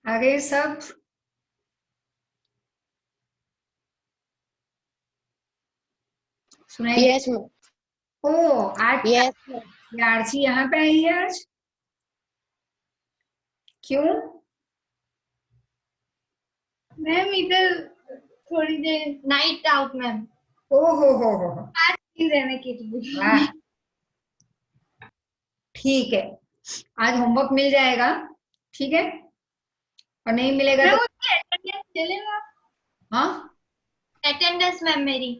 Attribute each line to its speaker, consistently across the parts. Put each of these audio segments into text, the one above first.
Speaker 1: आ गए सब? सुनाई दे?
Speaker 2: Yes ma'am.
Speaker 1: ओ, आज
Speaker 2: यस मैम।
Speaker 1: आरसी यहाँ पे आई है आज? क्यों?
Speaker 3: मैम इधर थोड़ी देर नाइट आउट मैम,
Speaker 1: ओ हो
Speaker 3: आज नहीं रहने के लिए।
Speaker 1: वाह, ठीक है। आज होमवर्क मिल जाएगा, ठीक है। और नहीं मिलेगा तो
Speaker 3: मैम उसकी अटेंडेंस चलेगा?
Speaker 1: हाँ
Speaker 3: अटेंडेंस मैम मेरी।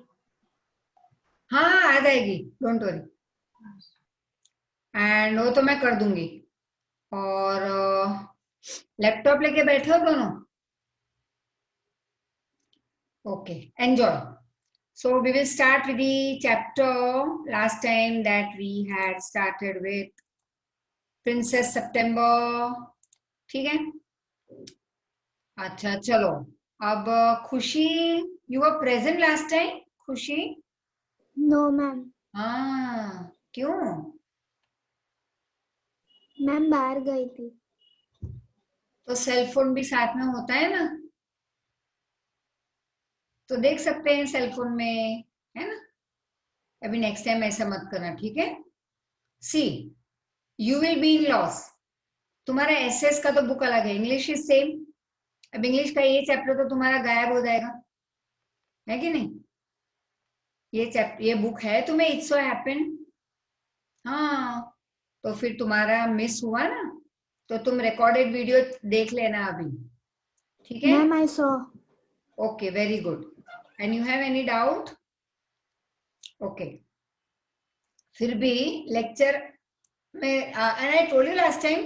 Speaker 1: हाँ आ जाएगी, डोंट वरी। एंड वो तो मैं कर दूंगी। और लैपटॉप लेके बैठे हो दोनों? Okay, enjoy. So we will start with the chapter last time that we had started with Princess September. ठीक है? अच्छा चलो. अब खुशी, you were present last time? Khushi?
Speaker 4: No ma'am.
Speaker 1: हाँ, क्यों?
Speaker 4: मैम बाहर गई थी।
Speaker 1: तो सेल फोन भी साथ में होता है ना, तो देख सकते हैं सेल फोन में, है ना. अभी नेक्स्ट टाइम ऐसा मत करना, ठीक है. See, you will be in loss. तुम्हारा एसएस का तो बुक अलग है, इंग्लिश इज सेम. अब इंग्लिश का ये चैप्टर तो तुम्हारा गायब हो जाएगा, है कि नहीं. ये बुक है तुम्हें, इट्स सो हैपन. हाँ, तो फिर तुम्हारा मिस हुआ ना, तो तुम रिकॉर्डेड वीडियो देख लेना अभी, ठीक है.
Speaker 4: Ma'am I saw.
Speaker 1: Okay, very good. And you have any doubt? Okay. फिर भी लेक्चर में and I told you last time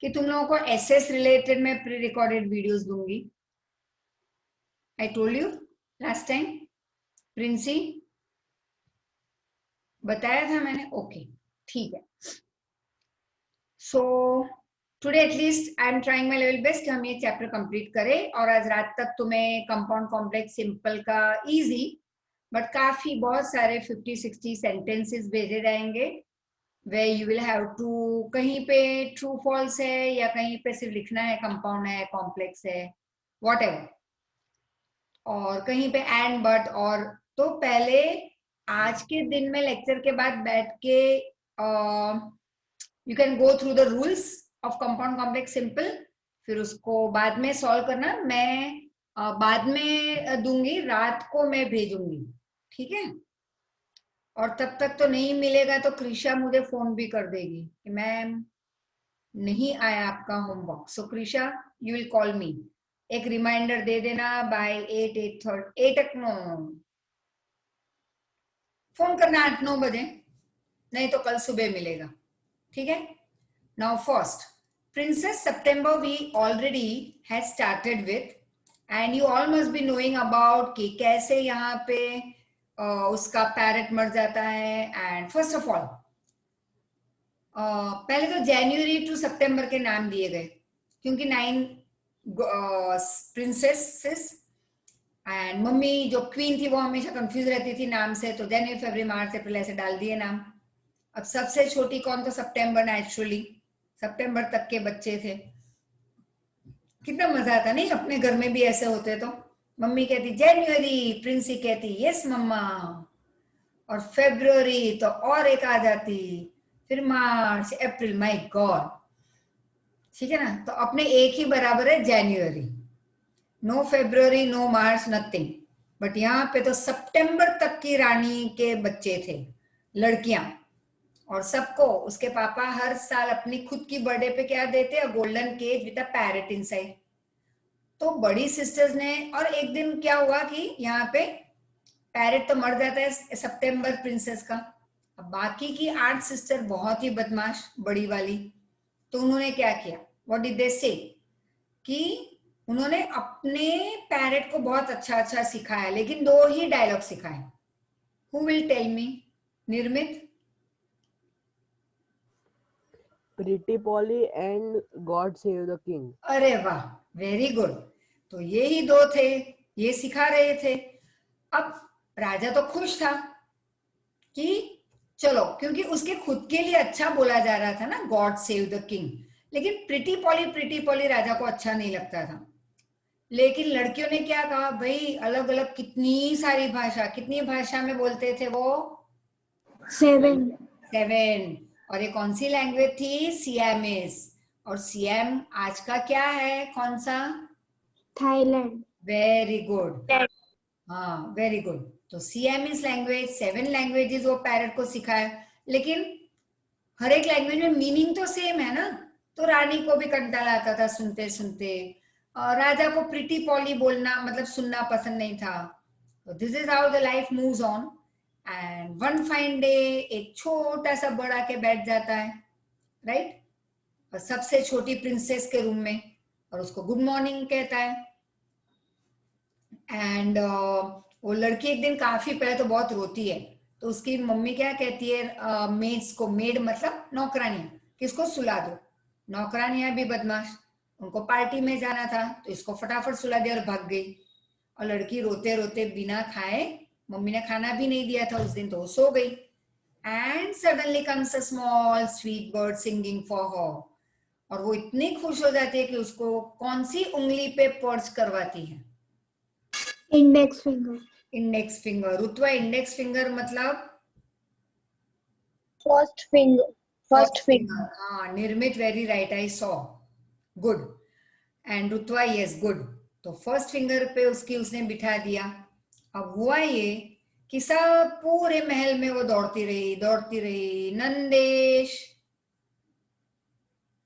Speaker 1: कि तुम लोगों को एसएस रिलेटेड में प्री रिकॉर्डेड वीडियोस दूंगी. I told you last time. Princy, बताया था मैंने. ओके, ठीक है. So today at least I am trying my level best कि हम ये चैप्टर कंप्लीट करें, और आज रात तक तुम्हें कंपाउंड कॉम्प्लेक्स सिंपल का इजी बट काफी बहुत सारे 50-60 सेंटेंसेस भेजे जाएंगे, way you will have to, कहीं पे ट्रू फॉल्स है या कहीं पे सिर्फ लिखना है कंपाउंड है कॉम्प्लेक्स है व्हाटएवर, और कहीं पे एंड बट और. तो पहले आज के दिन में लेक्चर के बाद बैठ के you can go through the rules of compound complex simple, फिर उसको बाद में सॉल्व करना. मैं बाद में दूंगी, रात को मैं भेजूंगी, ठीक है. और तब तक तो नहीं मिलेगा तो कृषा मुझे फोन भी कर देगी कि मैम नहीं आया आपका homework. So Krisha, you will call मी. एक रिमाइंडर दे देना बाय 8 नो, फोन करना 8-9 बजे, नहीं तो कल सुबह मिलेगा, ठीक है. Now first, princess September we already has started with, and you all must be knowing about कि कैसे यहाँ पे उसका पैरेट मर जाता है. एंड फर्स्ट ऑफ ऑल पहले तो जनवरी टू सितंबर के नाम दिए गए क्योंकि 9 प्रिंसेसेस, एंड मम्मी जो क्वीन थी वो हमेशा कंफ्यूज रहती थी नाम से, तो जनवरी फरवरी मार्च अप्रैल ऐसे डाल दिए नाम. अब सबसे छोटी कौन, तो सितंबर, नेचुरली सितंबर तक के बच्चे थे. कितना मजा आता नहीं, अपने घर में भी ऐसे होते तो मम्मी कहती जनवरी, प्रिंसी कहती यस मम्मा, और फरवरी तो और एक आ जाती, फिर मार्च अप्रैल, माय गॉड. ठीक है ना, तो अपने एक ही बराबर है जनवरी. नो फरवरी, नो मार्च, नथिंग. बट यहाँ पे तो सितंबर तक की रानी के बच्चे थे, लड़कियां. और सबको उसके पापा हर साल अपनी खुद की बर्थडे पे क्या देते हैं, golden cake with a parrot inside. तो बड़ी सिस्टर्स ने, और एक दिन क्या हुआ कि यहाँ पे पैरेट तो मर जाता है सितंबर प्रिंसेस का. अब बाकी की 8 सिस्टर बहुत ही बदमाश, बड़ी वाली, तो उन्होंने क्या किया, व्हाट डिड दे से, कि उन्होंने अपने पैरेट को बहुत अच्छा अच्छा सिखाया, लेकिन 2 ही डायलॉग सिखाए. Who will tell me? Nirmit.
Speaker 5: Pretty Polly and God save the king.
Speaker 1: अरे वाह, वेरी गुड. तो ये ही 2 थे, ये सिखा रहे थे. अब राजा तो खुश था कि चलो, क्योंकि उसके खुद के लिए अच्छा बोला जा रहा था ना, गॉड सेव द किंग, लेकिन प्रिटी पॉली राजा को अच्छा नहीं लगता था। लेकिन लड़कियों ने क्या कहा, भाई अलग अलग कितनी सारी भाषा, कितनी भाषा में बोलते थे वो?
Speaker 4: 7.
Speaker 1: 7। और ये कौन सी लैंग्वेज थी? सियामीज। और सियाम आज का क्या है, कौन सा?
Speaker 4: Thailand.
Speaker 1: वेरी गुड, हाँ वेरी गुड। तो सियामीज लैंग्वेज, 7 लैंग्वेजेस वो पैरट को सिखाया। लेकिन हर एक लैंग्वेज में मीनिंग तो सेम है ना, तो रानी को भी कंटाला आता था सुनते सुनते। और राजा को प्रिटी पॉली बोलना मतलब सुनना पसंद नहीं था। तो this is how the life moves on. And one fine day एक छोटा सा बर्ड आके बैठ जाता है, राइट, और सबसे छोटी प्रिंसेस के रूम में, और उसको गुड मॉर्निंग कहता है। एंड वो लड़की एक दिन काफी पहले तो बहुत रोती है, तो उसकी मम्मी क्या कहती है मेड्स को, मेड मतलब नौकरानियां, किसको सुला दो। नौकरानियां भी बदमाश, उनको पार्टी में जाना था तो इसको फटाफट सुला दिया और भाग गई। और लड़की रोते रोते बिना खाए, मम्मी ने खाना भी नहीं दिया था उस दिन, तो वो सो गई। And suddenly comes a small sweet bird singing for her. और वो इतनी खुश हो जाती है कि उसको कौन सी उंगली पे पर्च करवाती है?
Speaker 4: Index finger.
Speaker 1: Index finger. Rutva, index finger मतलब?
Speaker 3: First finger. First finger.
Speaker 1: हाँ, Nirmit, very right, I saw, good. And Rutva, yes good. तो फर्स्ट फिंगर पे उसने बिठा दिया। अब हुआ ये कि सब पूरे महल में वो दौड़ती रही। Nandesh,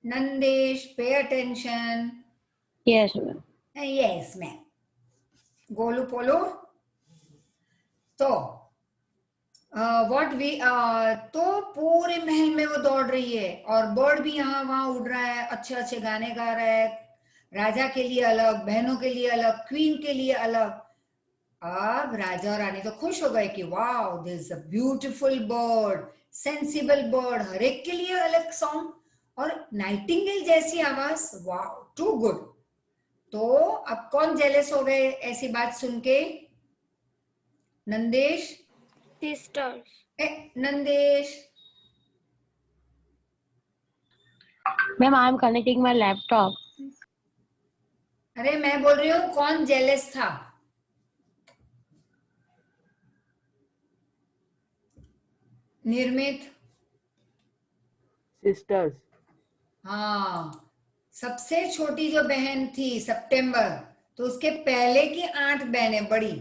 Speaker 1: Nandesh pay attention.
Speaker 2: Yes, ma'am.
Speaker 1: Yes ma'am. गोलू पोलो। तो व्हाट वी तो पूरे महल में वो दौड़ रही है, और बर्ड भी यहाँ वहां उड़ रहा है, अच्छे अच्छे गाने गा रहा है, राजा के लिए अलग, बहनों के लिए अलग, क्वीन के लिए अलग। अब राजा और रानी तो खुश हो गए कि wow this is a beautiful bird, sensible bird, हर एक के लिए अलग सॉन्ग, और नाइटिंगेल जैसी आवाज, वाओ टू गुड। तो अब कौन जेलस हो गए ऐसी बात सुन के? Nandesh,
Speaker 6: Sisters.
Speaker 1: Nandesh,
Speaker 2: Ma'am, I am connecting my laptop.
Speaker 1: अरे मैं बोल रही हूँ कौन जेलस था? निर्मित।
Speaker 5: sisters,
Speaker 1: हाँ, सबसे छोटी जो बहन थी सितंबर, तो उसके पहले की 8 बहनें बड़ी,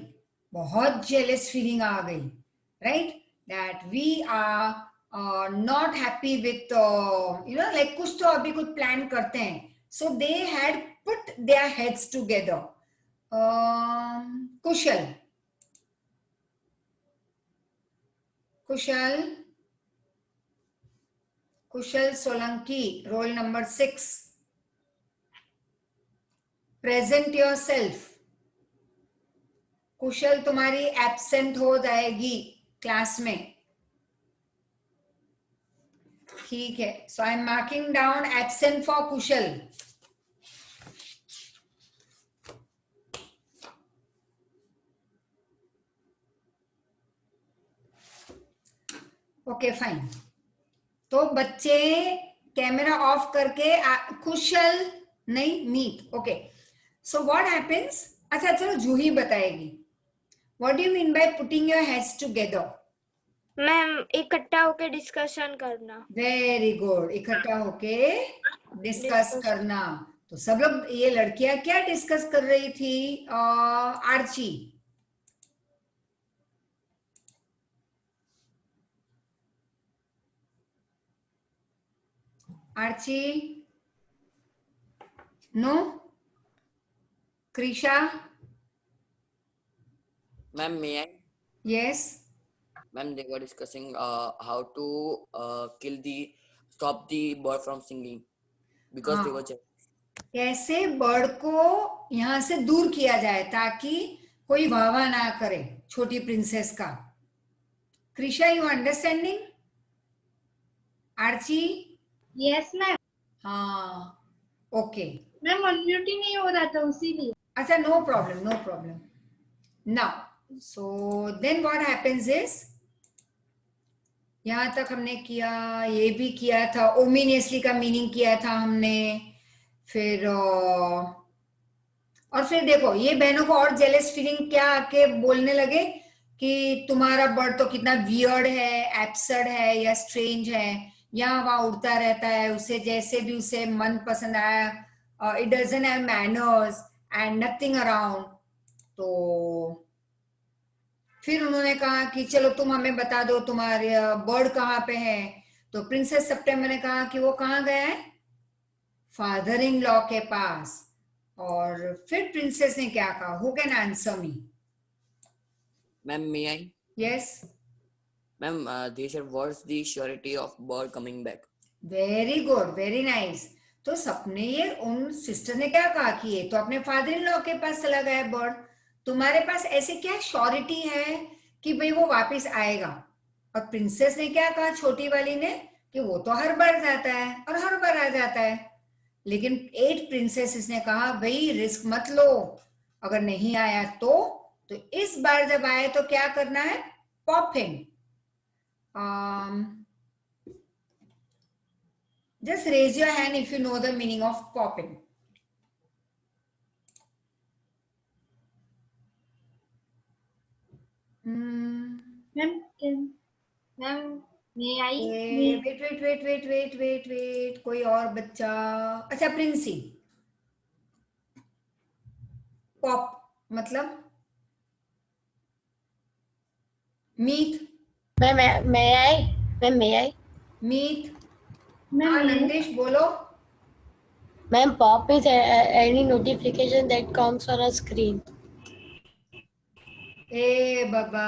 Speaker 1: बहुत जेलस फीलिंग आ गई, right, that we are not happy with like कुछ तो अभी कुछ प्लान करते हैं। So they had put their heads together. Kushal, Kushal, Kushal Solanki, roll number 6, present yourself. Kushal तुम्हारी एब्सेंट हो जाएगी क्लास में, ठीक है? So I am marking down absent for Kushal. Okay fine. तो बच्चे कैमरा ऑफ करके कुशल नहीं, meet, okay. So what happens, अच्छा चलो जूही बताएगी, what do you mean by putting your heads together?
Speaker 6: Ma'am इकट्ठा होके डिस्कशन करना।
Speaker 1: वेरी गुड, इकट्ठा होके डिस्कस
Speaker 6: Discuss.
Speaker 1: करना। तो सब लोग, ये लड़कियां क्या डिस्कस कर रही थी? Archi, Archi, no, Krisha,
Speaker 7: Ma'am, may I?
Speaker 1: Yes,
Speaker 7: Ma'am, they were discussing how to stop the bird from singing because they were jealous.
Speaker 1: कैसे बर्ड को यहां से दूर किया जाए ताकि कोई वाह ना करे छोटी प्रिंसेस का। Krisha, you understanding? Archi?
Speaker 3: Yes, ma'am.
Speaker 1: हाँ, ओके।
Speaker 3: मैम अनम्यूट ही नहीं हो रहा था उसीलिए।
Speaker 1: अच्छा, no problem, no problem. Now so then what happens is, यहाँ तक हमने किया, ये भी किया था, ओमिनियसली का मीनिंग किया था हमने। फिर और फिर देखो ये बहनों को और जेलस फीलिंग क्या आके बोलने लगे कि तुम्हारा बर्ड तो कितना वियर्ड है, एब्सर्ड है या स्ट्रेंज है, यहाँ वहां उड़ता रहता है, उसे जैसे भी उसे मन पसंद आया, it doesn't have manners and nothing around. तो फिर उन्होंने कहा कि चलो तुम हमें बता दो तुम्हारे बर्ड कहाँ पे है। तो प्रिंसेस सितंबर ने कहा कि वो कहाँ गया है, फादर इन लॉ के पास। और फिर प्रिंसेस ने क्या कहा, who can answer me?
Speaker 7: Ma'am, may I?
Speaker 1: Yes,
Speaker 7: Ma'am, they said what's the surety of bird coming back?
Speaker 1: Very good, very nice. तो सपने ये उन सिस्टर ने क्या कहा कि ये तो अपने फादर इन लॉ के पास चला गया बर्ड, तुम्हारे पास ऐसे क्या श्योरिटी है कि भाई वो वापस आएगा? और प्रिंसेस ने क्या कहा छोटी वाली ने कि वो तो हर बार जाता है और हर बार आ जाता है। लेकिन 8 प्रिंसेस ने कहा भाई रिस्क मत लो, अगर नहीं आया तो इस बार जब आए तो क्या करना है, pop him. just raise your hand if you know the meaning of popping.
Speaker 3: Ma'am, ma'am, may I?
Speaker 1: wait, कोई और बच्चा? अच्छा प्रिंसी, पॉप मतलब meet,
Speaker 2: ma'am may I?
Speaker 1: Meet.
Speaker 3: Ma'am,
Speaker 1: हाँ नंदेश बोलो।
Speaker 2: Ma'am, pop is any notification that comes on a screen.
Speaker 1: A Baba,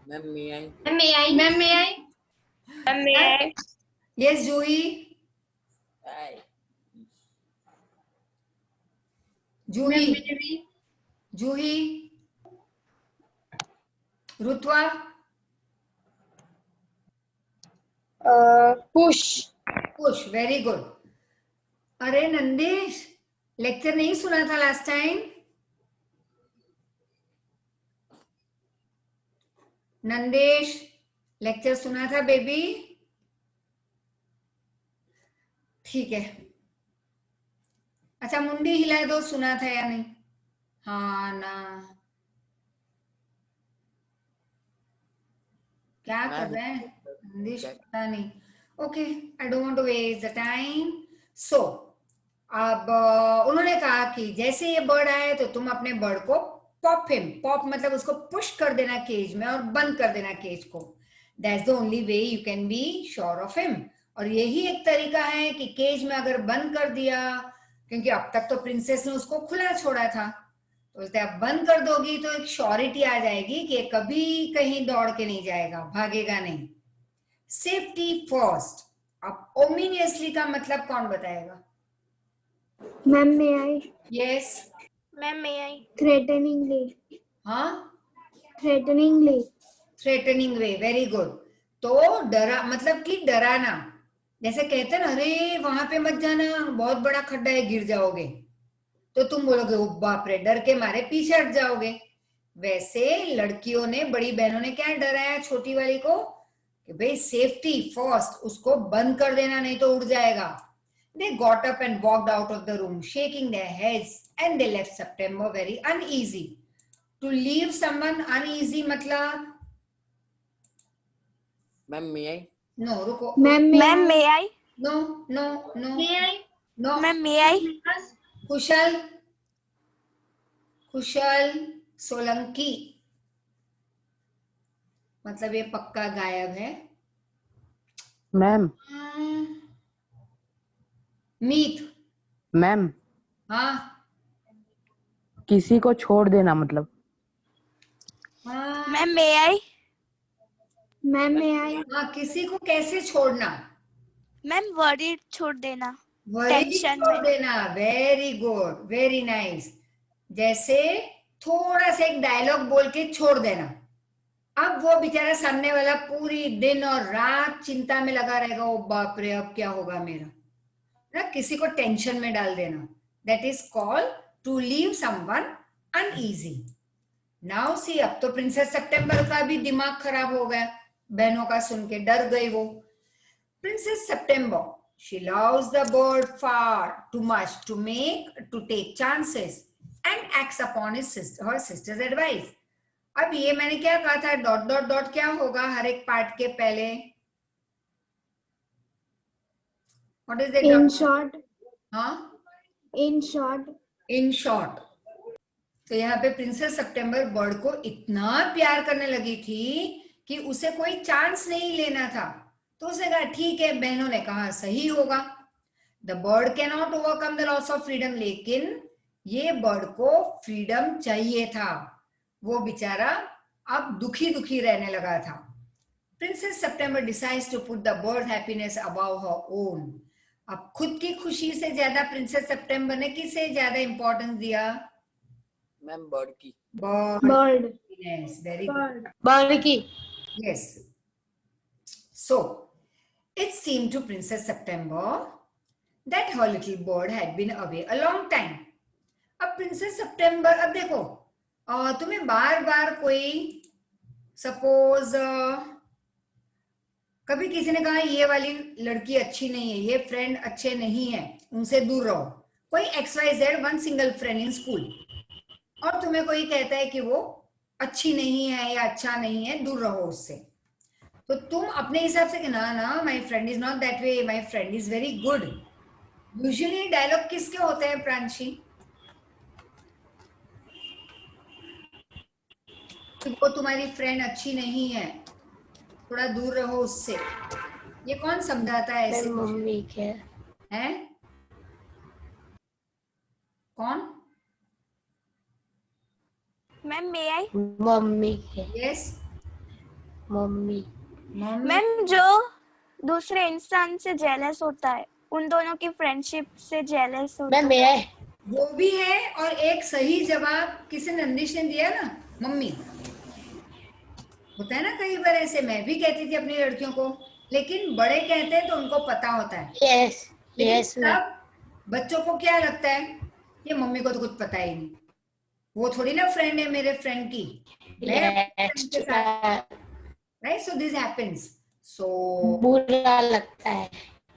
Speaker 7: Ma'am, may I?
Speaker 3: ma'am, may I? Ma'am, may I?
Speaker 6: Ma'am, may I?
Speaker 1: Yes Juhi,
Speaker 7: Aye.
Speaker 1: Juhi,
Speaker 3: Ma'am, may we?
Speaker 1: Juhi, Rutva,
Speaker 2: Push.
Speaker 1: Push, very good. अरे Nandesh, lecture नहीं सुना था last time? Nandesh, lecture सुना था baby? ठीक है। अच्छा मुंडी हिला दो, सुना था या नहीं? हाँ ना, क्या कर रहे हैं नंदेश, पता नहीं। Okay, I don't want to waste the time. So अब उन्होंने कहा कि जैसे ये बर्ड आए तो तुम अपने बर्ड को पॉप हिम, पॉप मतलब उसको पुश कर देना केज में और बंद कर देना केज को। That's the only way you can be sure of him. और यही एक तरीका है कि केज में अगर बंद कर दिया, क्योंकि अब तक तो प्रिंसेस ने उसको खुला छोड़ा था, तो बोलते अब बंद कर दोगी तो एक श्योरिटी आ जाएगी कि कभी कहीं दौड़ के नहीं जाएगा, भागेगा नहीं। Safety first. अब ओमिनियसली का मतलब कौन बताएगा?
Speaker 4: Ma'am, may I?
Speaker 1: Yes,
Speaker 6: Ma'am, may I?
Speaker 4: Threateningly.
Speaker 1: हाँ,
Speaker 4: Threateningly.
Speaker 1: थ्रेटनिंग वे, वेरी गुड। तो डरा मतलब कि डराना, जैसे कहते हैं ना, अरे वहां पे मत जाना, बहुत बड़ा खड्डा है, गिर जाओगे, तो तुम बोलोगे ओ बाप रे, डर के मारे पीछे हट जाओगे। वैसे लड़कियों ने, बड़ी बहनों ने क्या डराया छोटी वाली को कि भाई सेफ्टी फर्स्ट, उसको बंद कर देना नहीं तो उड़ जाएगा। They got up and walked out of the room, shaking their heads, and they left September very uneasy. To leave someone uneasy मतलब,
Speaker 7: Ma'am, may I?
Speaker 1: no, रुको,
Speaker 4: Ma'am, may
Speaker 6: Ma'am,
Speaker 4: I?
Speaker 6: may I?
Speaker 1: no,
Speaker 3: May I?
Speaker 1: no,
Speaker 6: Ma'am, may I?
Speaker 3: Because
Speaker 1: कुशल, कुशल सोलंकी मतलब ये पक्का गायब है।
Speaker 5: Ma'am
Speaker 1: मीत,
Speaker 5: ma'am
Speaker 1: हाँ
Speaker 5: किसी को छोड़ देना मतलब।
Speaker 1: हाँ
Speaker 6: Ma'am, may I?
Speaker 4: Ma'am, may I?
Speaker 1: हाँ, किसी को कैसे छोड़ना,
Speaker 6: Ma'am, worried छोड़ देना।
Speaker 1: वरी
Speaker 6: Tension
Speaker 1: छोड़
Speaker 6: में।
Speaker 1: देना, वेरी गुड, वेरी नाइस। जैसे थोड़ा सा एक डायलॉग बोल के छोड़ देना। अब वो बेचारा सामने वाला पूरी दिन और रात चिंता में लगा रहेगा, ओ बाप रे अब क्या होगा मेरा, ना, किसी को टेंशन में डाल देना। That is called to leave someone uneasy. Now see, अब तो प्रिंसेस सितंबर का भी दिमाग खराब हो गया, बहनों का सुन के डर गई वो। Princess September, she loves the bird far too much to take chances and acts upon her sister's advice. अब ये मैंने क्या कहा था, डॉट डॉट डॉट क्या होगा हर एक पार्ट के पहले? What is the
Speaker 4: In short,
Speaker 1: हाँ,
Speaker 4: in short,
Speaker 1: इन शॉर्ट। तो यहाँ पे प्रिंसेस सितंबर बर्ड को इतना प्यार करने लगी थी कि उसे कोई चांस नहीं लेना था। तो उसने कहा ठीक है, बहनों ने कहा सही होगा। The bird can not overcome the loss of freedom, लेकिन ये बर्ड को फ्रीडम चाहिए था। वो बेचारा अब दुखी दुखी रहने लगा था। Princess September decides to put the bird happiness above her own. अब खुद की खुशी से ज्यादा प्रिंसेस सितंबर ने किसे ज्यादा इंपॉर्टेंस दिया?
Speaker 7: मैम बर्ड की।
Speaker 1: Bird
Speaker 4: bird,
Speaker 1: happiness. Very good.
Speaker 4: bird,
Speaker 2: bird की।
Speaker 1: Yes. So, it seemed to Princess September that her little bird had been away a long time. अब प्रिंसेस सितंबर, अब देखो तुम्हें बार बार कोई सपोज कभी किसी ने कहा ये वाली लड़की अच्छी नहीं है, ये फ्रेंड अच्छे नहीं है, उनसे दूर रहो। कोई XYZ one single friend in school, और तुम्हें कोई कहता है कि वो अच्छी नहीं है या अच्छा नहीं है, दूर रहो उससे। तो तुम अपने हिसाब से कि ना ना, my friend is not that way, my friend is very good. Usually dialogue किसके होते हैं प्रांशी? वो तुम्हारी फ्रेंड अच्छी नहीं है, थोड़ा दूर रहो उससे। ये कौन समझाता है ऐसे?
Speaker 2: मम्मी के
Speaker 1: हैं? कौन?
Speaker 6: मैम मे आई?
Speaker 2: मम्मी के
Speaker 1: यस,
Speaker 2: मम्मी।
Speaker 1: मम्मी।
Speaker 6: मैम जो दूसरे इंसान से जेलस होता है, उन दोनों की फ्रेंडशिप से जेलस होता
Speaker 2: मैम मैं
Speaker 1: वो भी है, और एक सही जवाब किसी नंदिश ने दिया ना, मम्मी। होता है ना कई बार ऐसे, मैं भी कहती थी अपनी लड़कियों को, लेकिन बड़े कहते हैं तो उनको पता होता है।
Speaker 2: यस
Speaker 1: लेकिन
Speaker 2: यस मैम।
Speaker 1: तब बच्चों को क्या लगता है, ये मम्मी को तो कुछ पता ही नहीं, वो थोड़ी ना फ्रेंड है मेरे फ्रेंड की, right? So this happens. So
Speaker 2: बुरा लगता है।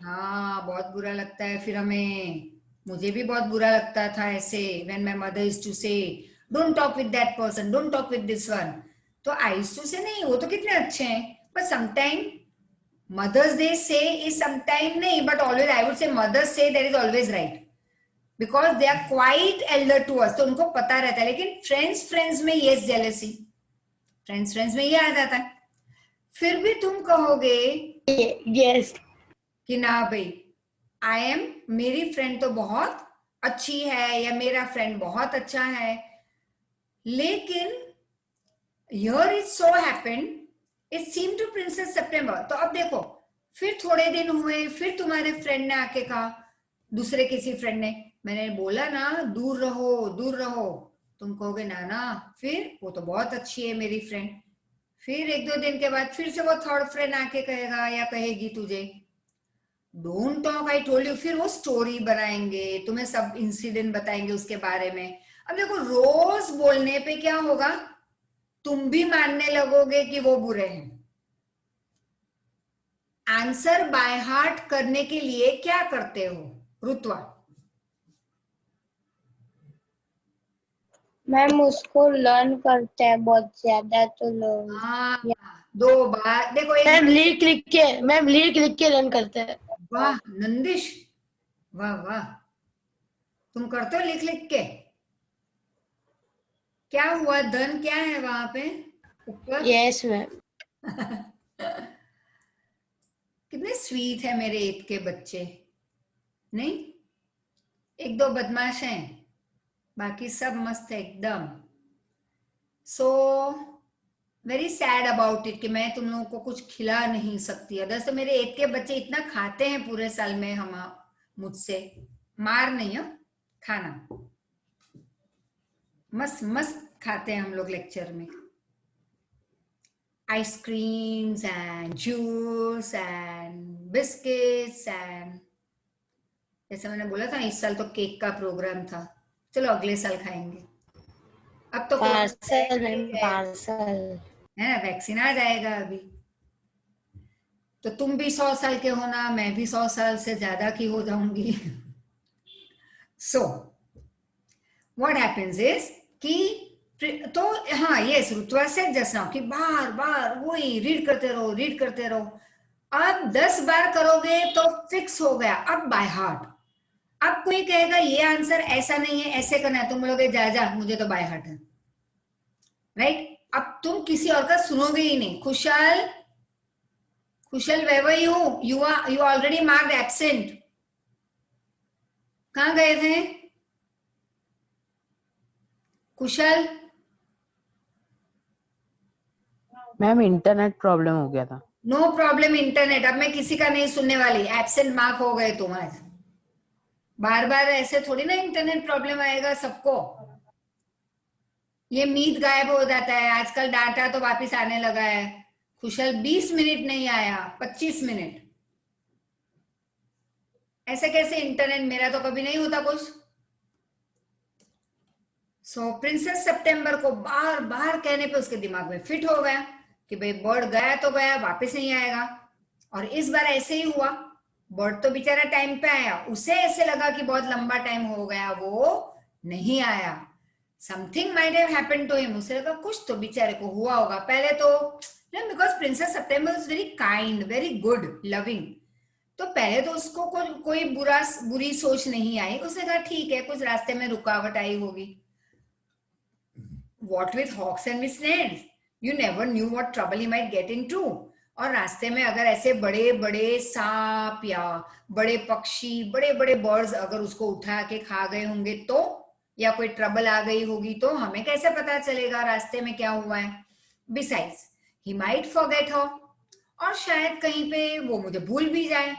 Speaker 1: हाँ, बहुत बुरा लगता है फिर हमें। मुझे भी बहुत बुरा लगता था ऐसे, when my mother used to say don't talk with that person, don't talk with this one. तो आई यूज्ड टू से नहीं, वो तो कितने अच्छे हैं, पर sometime mothers day say is sometime नहीं, but always I would say mothers say that is always right, because they are quite elder to us, तो उनको पता रहता है। लेकिन फ्रेंड्स में ये जेलेसी, फ्रेंड्स में ये आ जाता है। फिर भी तुम कहोगे
Speaker 2: यस
Speaker 1: कि ना भाई, आई एम, मेरी फ्रेंड तो बहुत अच्छी है या मेरा फ्रेंड बहुत अच्छा है, लेकिन here it so happened it seem to princess September. तो अब देखो, फिर थोड़े दिन हुए, फिर तुम्हारे फ्रेंड ने आके कहा, दूसरे किसी फ्रेंड ने, मैंने बोला ना दूर रहो दूर रहो, तुम कहोगे ना ना, फिर वो तो बहुत अच्छी है मेरी फ्रेंड। फिर एक दो दिन के बाद फिर से वो थर्ड फ्रेंड आके कहेगा या कहेगी तुझे, don't talk, I told you. फिर वो स्टोरी बनाएंगे, तुम्हें सब इंसिडेंट बताएंगे उसके बारे में। अब देखो, रोज बोलने पे क्या होगा, तुम भी मानने लगोगे कि वो बुरे हैं। आंसर बाय हार्ट करने के लिए क्या करते हो रुतवा?
Speaker 2: मैम उसको लर्न करते हैं बहुत ज्यादा, तो लर्न।
Speaker 1: हाँ, 2 बार देखो,
Speaker 2: मैम लिख के लर्न करते हैं।
Speaker 1: वाह नंदिश, वाह वाह, तुम करते हो लिख लिख के? क्या हुआ, धन क्या है वहां पे ऊपर?
Speaker 2: Yes ma'am.
Speaker 1: कितने स्वीट है मेरे ईद के बच्चे, नहीं? एक दो बदमाश हैं, बाकी सब मस्त है एकदम। So very sad about it कि मैं तुम लोगों को कुछ खिला नहीं सकती। अदर्स तो मेरे ईद के बच्चे इतना खाते हैं पूरे साल में, हम मुझसे मार नहीं हो, खाना मस्त मस्त खाते हैं हम लोग लेक्चर में, ice creams and juice and biscuits and, जैसे मैंने बोला था इस साल तो केक का प्रोग्राम था, चलो अगले साल खाएंगे। अब तो
Speaker 2: पार्सल मैम, पार्सल
Speaker 1: है ना, वैक्सीन आ जाएगा अभी, तो तुम भी 100 साल के होना, मैं भी 100 साल से ज्यादा की हो जाऊंगी. सो व्हाट हैपेंस इज कि तो हाँ यस रुतवा सेड जस्ट नाउ कि बार बार वही रीड करते रहो. अब 10 बार करोगे तो फिक्स हो गया, अब बाय हार्ट. अब कोई कहेगा ये आंसर ऐसा नहीं है, ऐसे करना है, तुम बोलोगे जा जा मुझे तो बाय हार्ट है, राइट. अब तुम किसी और का सुनोगे ही नहीं. खुशल wherever you already marked absent. कहाँ गए थे कुशल?
Speaker 5: मैम इंटरनेट प्रॉब्लम हो गया था.
Speaker 1: No problem internet. अब मैं किसी का नहीं सुनने वाली. एब्सेंट मार्क हो गए तुम आज. बार बार ऐसे थोड़ी ना इंटरनेट प्रॉब्लम आएगा सबको. ये मीट गायब हो जाता है आजकल. डाटा तो वापस आने लगा है. कुशल 20 मिनट नहीं आया, 25 मिनट. ऐसे कैसे इंटरनेट? मेरा तो कभी नहीं होता कुछ. सो प्रिंसेस सितंबर को बार बार कहने पे उसके दिमाग में फिट हो गया कि भाई बर्ड गया तो गया, वापस नहीं आएगा. और इस बार ऐसे ही हुआ. बर्ड तो बेचारा टाइम पे आया, उसे ऐसे लगा कि बहुत लंबा टाइम हो गया, वो नहीं आया. Something might have happened to him. उसे लगा कुछ तो बेचारे को हुआ होगा. पहले तो because princess September is very kind, very good, loving. तो पहले तो उसको कोई बुरी सोच नहीं आई. उसने कहा ठीक है, कुछ रास्ते में रुकावट आई होगी. What with hawks and with snails? You never knew what trouble he might get into. और रास्ते में अगर ऐसे बड़े बड़े सांप या बड़े पक्षी, बड़े बड़े बर्ड्स अगर उसको उठा के खा गए होंगे तो, या कोई ट्रबल आ गई होगी तो हमें कैसे पता चलेगा रास्ते में क्या हुआ है. Besides, he might forget her. और शायद कहीं पे वो मुझे भूल भी जाए.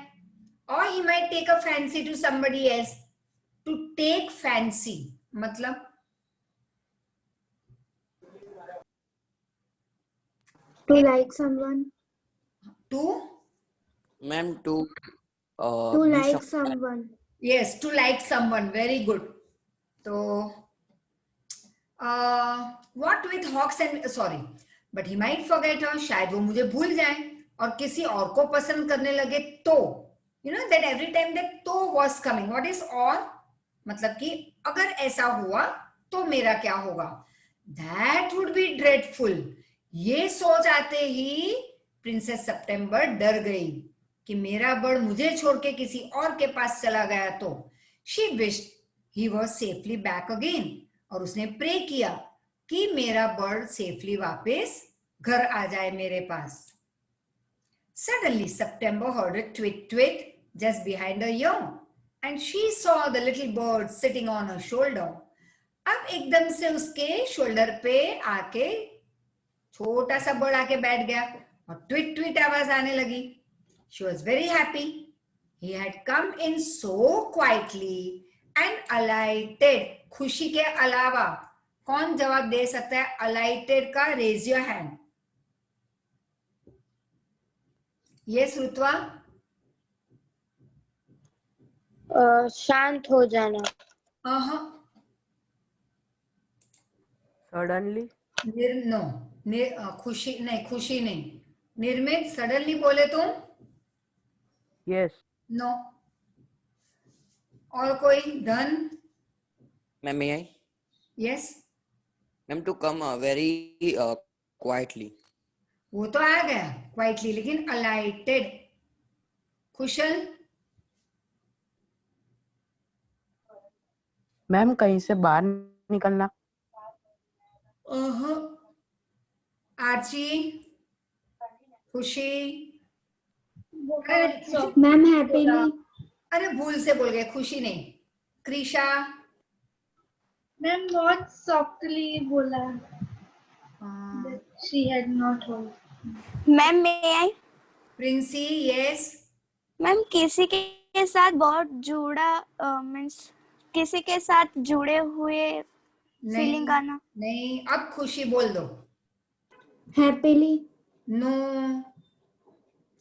Speaker 1: और he might take a fancy to somebody else. To take fancy मतलब
Speaker 4: To like someone.
Speaker 1: to
Speaker 7: Ma'am, to
Speaker 4: To
Speaker 7: be
Speaker 4: like
Speaker 7: some-
Speaker 4: someone.
Speaker 1: yes, to like someone. Very good. So what with hawks and sorry, but he might forget her. शायद वो मुझे भूल जाए और किसी और को पसंद करने लगे तो, you know that every time that तो was coming. What is और? मतलब कि अगर ऐसा हुआ तो मेरा क्या होगा? That would be dreadful. ये सोच आते ही प्रिंसेस सितंबर डर गई कि मेरा बर्ड मुझे छोड़ के किसी और के पास चला गया तो. She wished he was safely back again. और उसने प्रे किया कि मेरा बर्ड सेफली वापस घर आ जाए मेरे पास. Suddenly September heard a tweet tweet just behind her ear and she saw the little bird sitting on her shoulder. अब एकदम से उसके शोल्डर पे आके छोटा सा बर्ड आके बैठ गया और ट्वीट ट्वीट आवाज आने लगी. She was very happy. He had come in so quietly and alighted. खुशी के अलावा कौन जवाब दे सकता है alighted का? Raise your hand. Yes, रुतवा.
Speaker 2: शांत हो जाना.
Speaker 5: सडनली.
Speaker 1: नो खुशी नहीं, खुशी नहीं. निर्मित सडनली बोले तुम?
Speaker 5: यस.
Speaker 1: नो. और कोई? धन?
Speaker 7: Ma'am, may I?
Speaker 1: Yes.
Speaker 7: Ma'am, to come very quietly.
Speaker 1: वो तो आ गया क्वाइटली, लेकिन अलाइटेड. कुशल?
Speaker 5: मैम कहीं से बाहर निकलना.
Speaker 1: आर्ची? खुशी?
Speaker 4: Ma'am, happily.
Speaker 1: अरे भूल से बोल गए, खुशी नहीं. क्रिशा?
Speaker 3: मैम बहुत सॉफ्टली बोला. She had not heard.
Speaker 6: Ma'am may I?
Speaker 1: Princy? Yes.
Speaker 6: Ma'am किसी के साथ बहुत जुड़ा मीन्स किसी के साथ जुड़े हुए फीलिंग आना.
Speaker 1: नहीं. अब खुशी बोल दो.
Speaker 4: Happily.
Speaker 1: नो.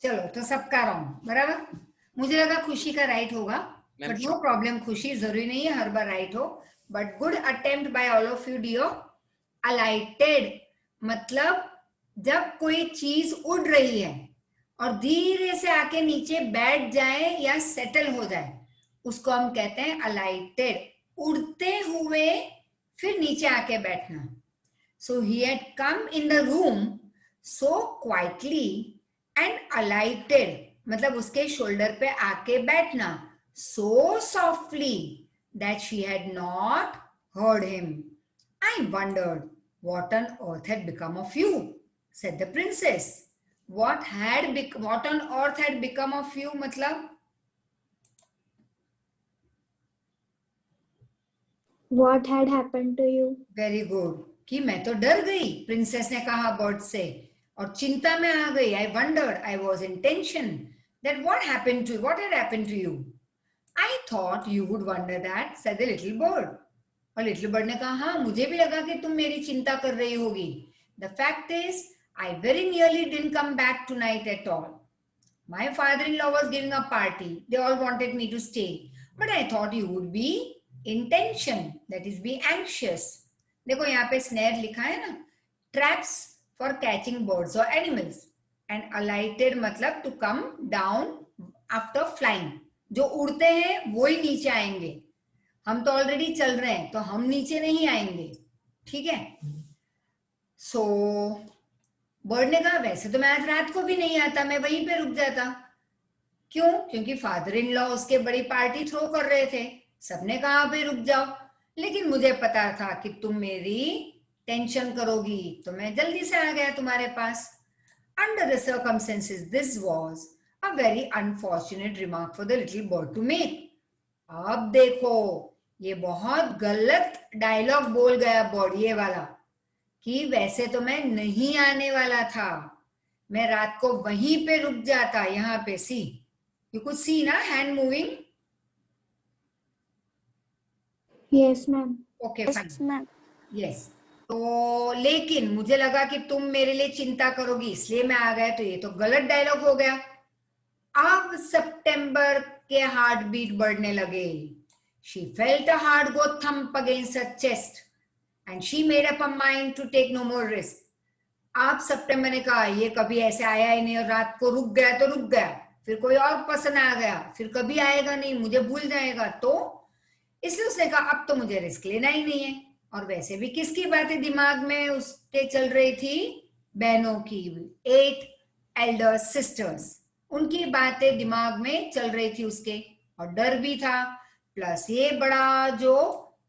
Speaker 1: चलो तो सबका रॉन्ग. बराबर. मुझे लगा खुशी का राइट होगा,
Speaker 7: Ma'am,
Speaker 1: बट नो प्रॉब्लम. खुशी जरूरी नहीं है हर बार राइट हो, but good attempt by all of you dear. Alighted मतलब जब कोई चीज उड़ रही है और धीरे से आके नीचे बैठ जाए या सेटल हो जाए, उसको हम कहते हैं अलाइटेड, उड़ते हुए फिर नीचे आके बैठना। So he had come in the room so quietly and alighted, मतलब उसके शोल्डर पे आके बैठना, so softly that she had not heard him. I wondered what on earth had become of you, said the princess. What on earth had become of you मतलब
Speaker 4: What had happened to you?
Speaker 1: Very good, कि मैं तो डर गई, princess ने कहा bird से, और चिंता में आ गई। आई wandered, I was in tension that what had happened to you. I thought you would wonder that, said the little bird. और लिटिल बर्ड ने कहा, हाँ मुझे भी लगा कि तुम मेरी चिंता कर रही होगी। The fact is I very nearly didn't come back tonight at all. My father in law was giving a party, they all wanted me to stay, but I thought you would be in tension, that is be anxious. देखो यहाँ पे snare लिखा है ना, traps for catching birds और animals, and alighted मतलब to come down after flying, जो उड़ते हैं वो ही नीचे आएंगे, हम तो ऑलरेडी चल रहे हैं तो हम नीचे नहीं आएंगे, ठीक है। सो बर्ड ने कहा, वैसे तो मैं आज रात को भी नहीं आता, मैं वहीं पे रुक जाता। क्यों? क्योंकि फादर इन लॉ उसके बड़ी पार्टी थ्रो कर रहे थे, सबने कहा भाई रुक जाओ, लेकिन मुझे पता था कि तुम मेरी टेंशन करोगी, तो मैं जल्दी से आ गया तुम्हारे पास। Under the circumstances this was a very unfortunate remark for the little bird to make. अब देखो ये बहुत गलत डायलॉग बोल गया बर्ड, ये वाला, कि वैसे तो मैं नहीं आने वाला था, मैं रात को वहीं पे रुक जाता। यहाँ पे सी, यू कुड सी ना hand moving.
Speaker 4: Yes, ma'am.
Speaker 1: Okay
Speaker 6: Yes,
Speaker 1: fine,
Speaker 6: ma'am.
Speaker 1: Yes. तो लेकिन मुझे लगा कि तुम मेरे लिए चिंता करोगी, इसलिए मैं आ गया, तो ये तो गलत डायलॉग हो गया। अब सितंबर के हार्ट बीट बढ़ने लगे। She felt a hard go thump against her chest and she made up her mind to take no more risk. आप सितंबर ने कहा, ये कभी ऐसे आया ही नहीं, और रात को रुक गया तो रुक गया, फिर कोई और पसंद आ गया, फिर कभी आएगा नहीं, मुझे भूल जाएगा, तो इसलिए उसने कहा अब तो मुझे रिस्क लेना ही नहीं है। और वैसे भी किसकी बातें दिमाग में उसके चल रही थी? बहनों की, 8 एल्डर सिस्टर्स, उनकी बातें दिमाग में चल रही थी उसके, और डर भी था, प्लस ये बड़ा जो,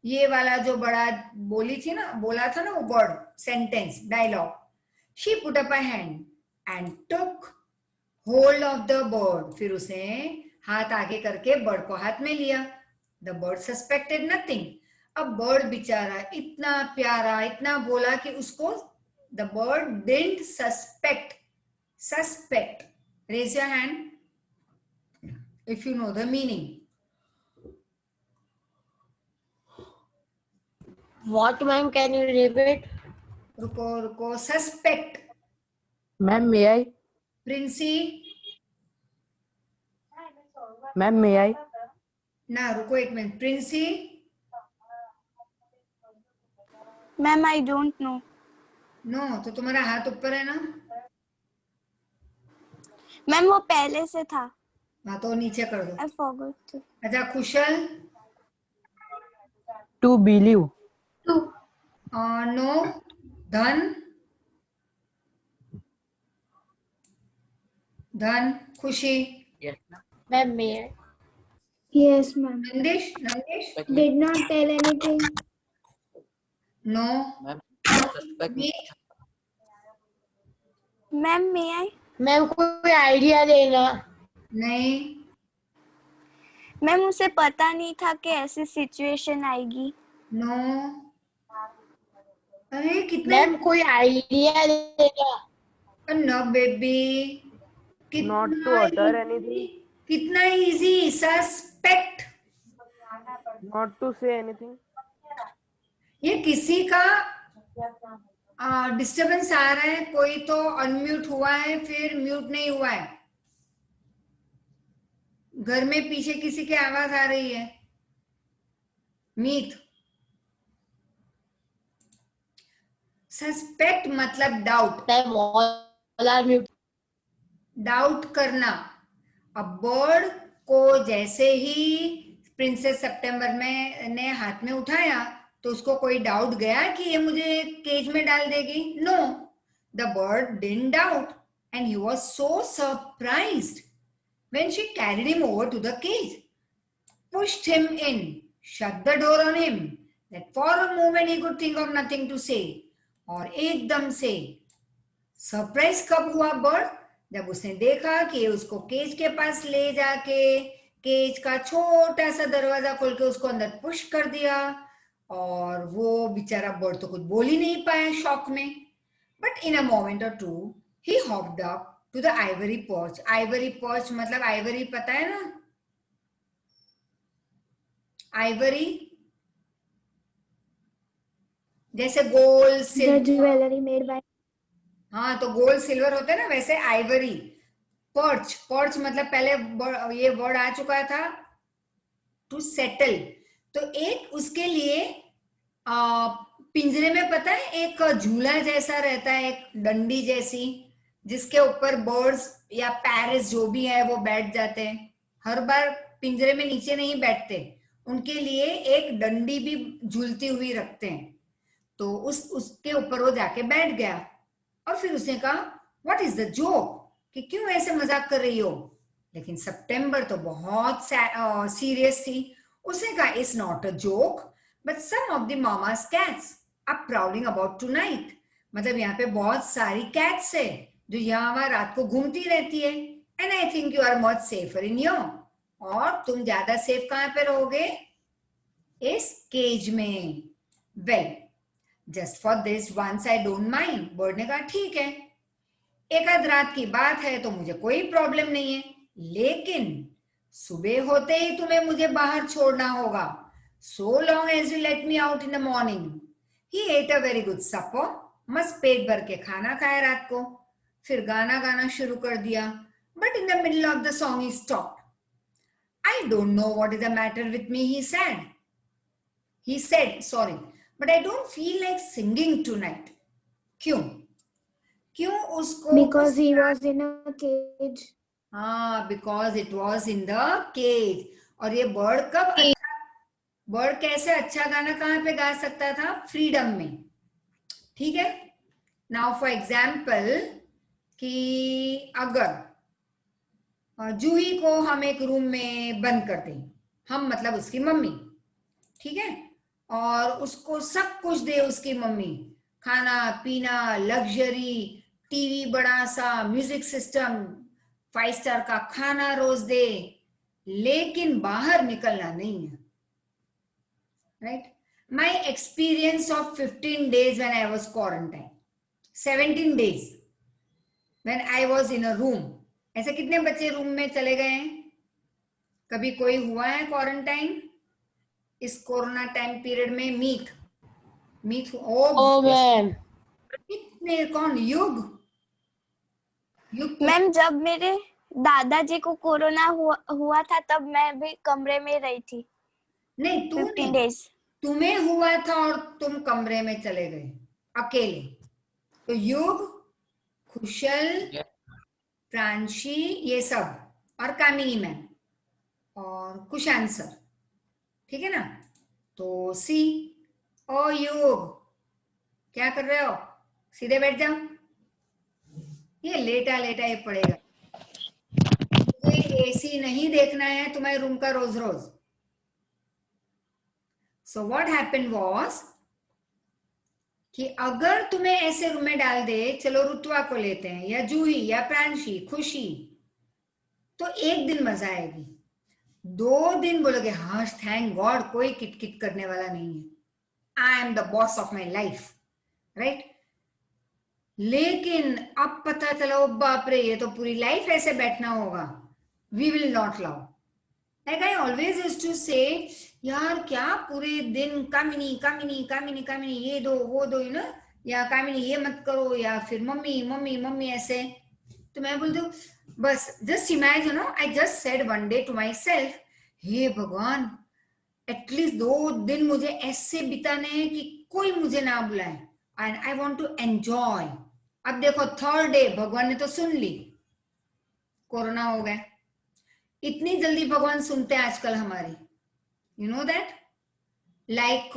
Speaker 1: ये वाला जो बड़ा बोली थी ना, बोला था ना वो word, sentence, dialogue. She put up a hand and took hold of the bird, फिर उसने हाथ आगे करके बर्ड को हाथ में लिया। The bird suspected nothing. अब बर्ड बेचारा इतना प्यारा, इतना बोला कि उसको, the bird didn't suspect. Raise your hand if you know the meaning.
Speaker 2: What, ma'am? Can you repeat?
Speaker 1: रुको, suspect.
Speaker 5: Ma'am, may I?
Speaker 1: Princy,
Speaker 5: Ma'am, may I?
Speaker 1: ना रुको एक मिनट, Princy.
Speaker 6: Ma'am, I don't know.
Speaker 1: No, तो तुम्हारा हाथ ऊपर है ना?
Speaker 6: मैम वो पहले से था,
Speaker 1: हाँ तो नीचे कर दो।
Speaker 6: I forgot.
Speaker 1: अच्छा कुशल।
Speaker 5: To believe.
Speaker 1: नो। धन, खुशी।
Speaker 7: Yes.
Speaker 2: Ma'am, may I?
Speaker 4: Yes, ma'am.
Speaker 1: Nandish,
Speaker 4: Did not tell anything.
Speaker 1: No.
Speaker 7: Ma'am, suspect.
Speaker 1: Meet,
Speaker 6: ma'am may I?
Speaker 2: Ma'am कोई आइडिया देना।
Speaker 1: नहीं।
Speaker 6: मैम उसे पता नहीं था कि ऐसी सिचुएशन आएगी।
Speaker 1: नो। अरे कितना,
Speaker 2: मैम कोई आइडिया देना।
Speaker 1: No baby,
Speaker 5: Not to utter anything.
Speaker 1: कितना easy, suspect.
Speaker 5: Not to say anything.
Speaker 1: ये किसी का डिस्टरबेंस आ रहा है, कोई तो अनम्यूट हुआ है फिर म्यूट नहीं हुआ है, घर में पीछे किसी की आवाज आ रही है। मीत, सस्पेक्ट मतलब doubt.
Speaker 2: Ma'am all are mute.
Speaker 1: Doubt करना। अब बर्ड को जैसे ही प्रिंसेस सितंबर में ने हाथ में उठाया तो उसको कोई डाउट गया कि ये मुझे केज में डाल देगी? No, the bird didn't doubt and he was so surprised when she carried him over to the cage, pushed him in, shut the door on him, that for a moment he could think of nothing to say. और एकदम से surprise कब हुआ bird? जब उसने देखा कि उसको केज के पास ले जाके केज का छोटा सा दरवाजा खोल के उसको अंदर पुश कर दिया, और वो बेचारा बर्ड तो कुछ बोल ही नहीं पाया शॉक में. But in a moment or two he hopped up to the ivory perch. Ivory perch मतलब आइवरी पता है ना? आइवरी जैसे gold
Speaker 4: The
Speaker 1: silver.
Speaker 4: jewelry made by.
Speaker 1: हाँ, तो गोल्ड सिल्वर होता है ना, वैसे आइवरी. पर्च, पर्च मतलब पहले ये वर्ड आ चुका था टू सेटल. तो एक उसके लिए पिंजरे में पता है एक झूला जैसा रहता है, एक डंडी जैसी, जिसके ऊपर बर्ड्स या पैरट्स जो भी है वो बैठ जाते हैं. हर बार पिंजरे में नीचे नहीं बैठते, उनके लिए एक डंडी भी झूलती हुई रखते हैं. तो उसके ऊपर वो जाके बैठ गया और फिर उसने कहा व्हाट इज द जोक, कि क्यों ऐसे मजाक कर रही हो? लेकिन सितंबर तो बहुत सीरियस थी. उसने कहा it's not a joke but some of the mama's cats are prowling about tonight. मतलब यहाँ पे बहुत सारी कैट्स है जो यहाँ वहां रात को घूमती रहती है. And I think you are much safer in your. और तुम ज्यादा सेफ कहां पे रहोगे? इस केज में. Well just for this once I don't mind. Bird ने कहा ठीक है, एक आध रात की बात है तो मुझे कोई प्रॉब्लम नहीं है, लेकिन सुबह होते ही तुम्हें मुझे बाहर छोड़ना होगा. So long as you let me out in the morning. He ate a very good supper. मस्त पेट भर के खाना खाया रात को. फिर गाना गाना शुरू कर दिया. But in the middle of the song he stopped. I don't know what is the matter with me, he said. He said, sorry, but I don't feel like singing tonight. क्यों? क्यों उसको?
Speaker 4: Because he was in a cage.
Speaker 1: हाँ, because it was in the cage. और ये bird कब अच्छा, bird कैसे अच्छा गाना कहाँ पे गा सकता था? फ्रीडम में. ठीक है. नाउ फॉर एग्जाम्पल कि अगर जूही को हम एक रूम में बंद कर दें, हम मतलब उसकी मम्मी, ठीक है, और उसको सब कुछ दे उसकी मम्मी, खाना पीना, लग्जरी, टीवी बड़ा सा, म्यूजिक सिस्टम, 5 स्टार का खाना रोज दे, लेकिन बाहर निकलना नहीं है. Right. My experience of 15 days when I was quarantined, 17 days when I was in a room. ऐसे कितने बच्चे रूम में चले गए हैं? कभी कोई हुआ है क्वारंटाइन इस कोरोना टाइम पीरियड में? मीत
Speaker 2: Oh man.
Speaker 1: कितने? कौन? युग
Speaker 6: मैम जब मेरे दादाजी को कोरोना हुआ था तब मैं भी कमरे में रही थी.
Speaker 1: नहीं, तू
Speaker 6: 15
Speaker 1: नहीं.
Speaker 6: days.
Speaker 1: तुम्हें हुआ था और तुम कमरे में चले गए अकेले. तो युग, खुशल, प्रांशी, ये सब, और कामिनी मैम और कुशान सर. ठीक है ना? तो सी. ओ युग, क्या कर रहे हो? सीधे बैठ जाओ. ये लेटा लेटा ही पड़ेगा. मुझे एसी नहीं देखना है तुम्हारे रूम का रोज रोज. सो व्हाट हैपेंड वाज कि अगर तुम्हें ऐसे रूम में डाल दे, चलो रुतवा को लेते हैं, या जूही या प्रांशी, खुशी, तो एक दिन मजा आएगी. 2 दिन बोलोगे हाँ थैंक गॉड कोई किटकिट करने वाला नहीं है, I am the boss of my life. Right. लेकिन अब पता चला बाप रे ये तो पूरी लाइफ ऐसे बैठना होगा. We will not love. Like I always used to say, यार क्या पूरे दिन कामिनी कामिनी कामिनी कामिनी, ये दो वो दो, यू नो, या कामिनी ये मत करो, या फिर मम्मी मम्मी मम्मी ऐसे. तो मैं बोलती हूँ बस just imagine, I just said one day to myself, हे भगवान एटलीस्ट 2 दिन मुझे ऐसे बिताने हैं कि कोई मुझे ना बुलाए, and I want to enjoy. अब देखो 3rd डे भगवान ने तो सुन ली. कोरोना हो गया। इतनी जल्दी भगवान सुनते हैं आजकल हमारी, you know that. Like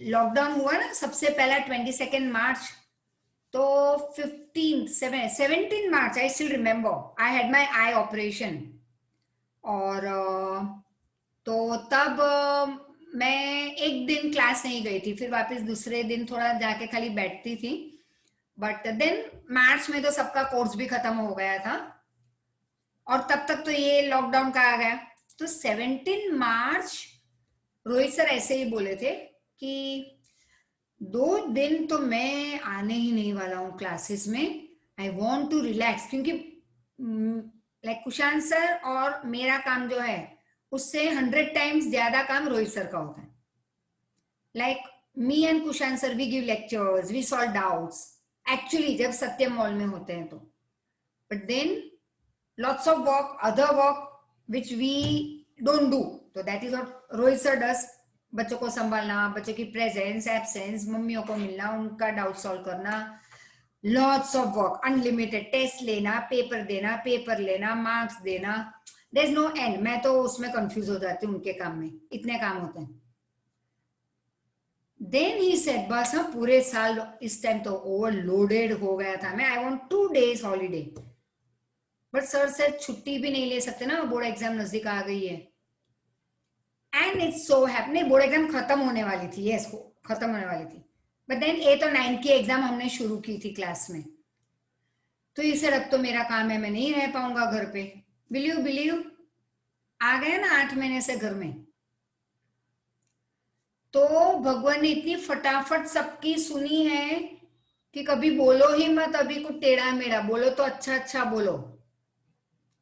Speaker 1: lockdown हुआ ना सबसे पहला 22 मार्च, तो 17 March I still remember, I had my eye operation. और तो तब मैं एक दिन क्लास नहीं गई थी, फिर वापस दूसरे दिन थोड़ा जाके खाली बैठती थी। बट देन मार्च में तो सबका कोर्स भी खत्म हो गया था, और तब तक तो ये लॉकडाउन का आ गया। तो 17 मार्च रोहित सर ऐसे ही बोले थे कि 2 दिन तो मैं आने ही नहीं वाला हूँ क्लासेस में, आई वॉन्ट टू रिलैक्स। क्योंकि लाइक कुशांत सर और मेरा काम जो है उससे 100 टाइम्स ज्यादा काम रोहित सर का होता है। Like me and Kushant sir we give lectures, we solve doubts actually जब सत्यम मॉल में होते हैं तो। But then lots of work, other work which we don't do, so that is what Rohit sir does। बच्चों को संभालना, बच्चों की प्रेजेंस एब्सेंस, मम्मियों को मिलना, उनका डाउट सॉल्व करना, lots of work, unlimited, test लेना, पेपर देना, पेपर लेना, मार्क्स देना, देयर इज नो एंड। मैं तो उसमें कंफ्यूज हो जाती हूँ उनके काम में, इतने काम होते हैं। देन ही सेड बस हम पूरे साल इस टाइम तो ओवरलोडेड हो गया था मैं, I want 2 days holiday. But sir से छुट्टी भी नहीं ले सकते ना, बोर्ड एग्जाम नजदीक आ गई है। And it's so happening, board exam खत्म होने वाली थी, यस खत्म होने वाली थी। बट देन 8 और 9 की एग्जाम हमने शुरू की थी क्लास में, तो इसे रख तो मेरा काम है, मैं नहीं रह पाऊंगा घर पे। विल यू बिलीव, आ गए ना 8 महीने से घर में। तो भगवान ने इतनी फटाफट सबकी सुनी है कि कभी बोलो ही मत अभी कुछ टेढ़ा मेढ़ा, बोलो तो अच्छा अच्छा बोलो,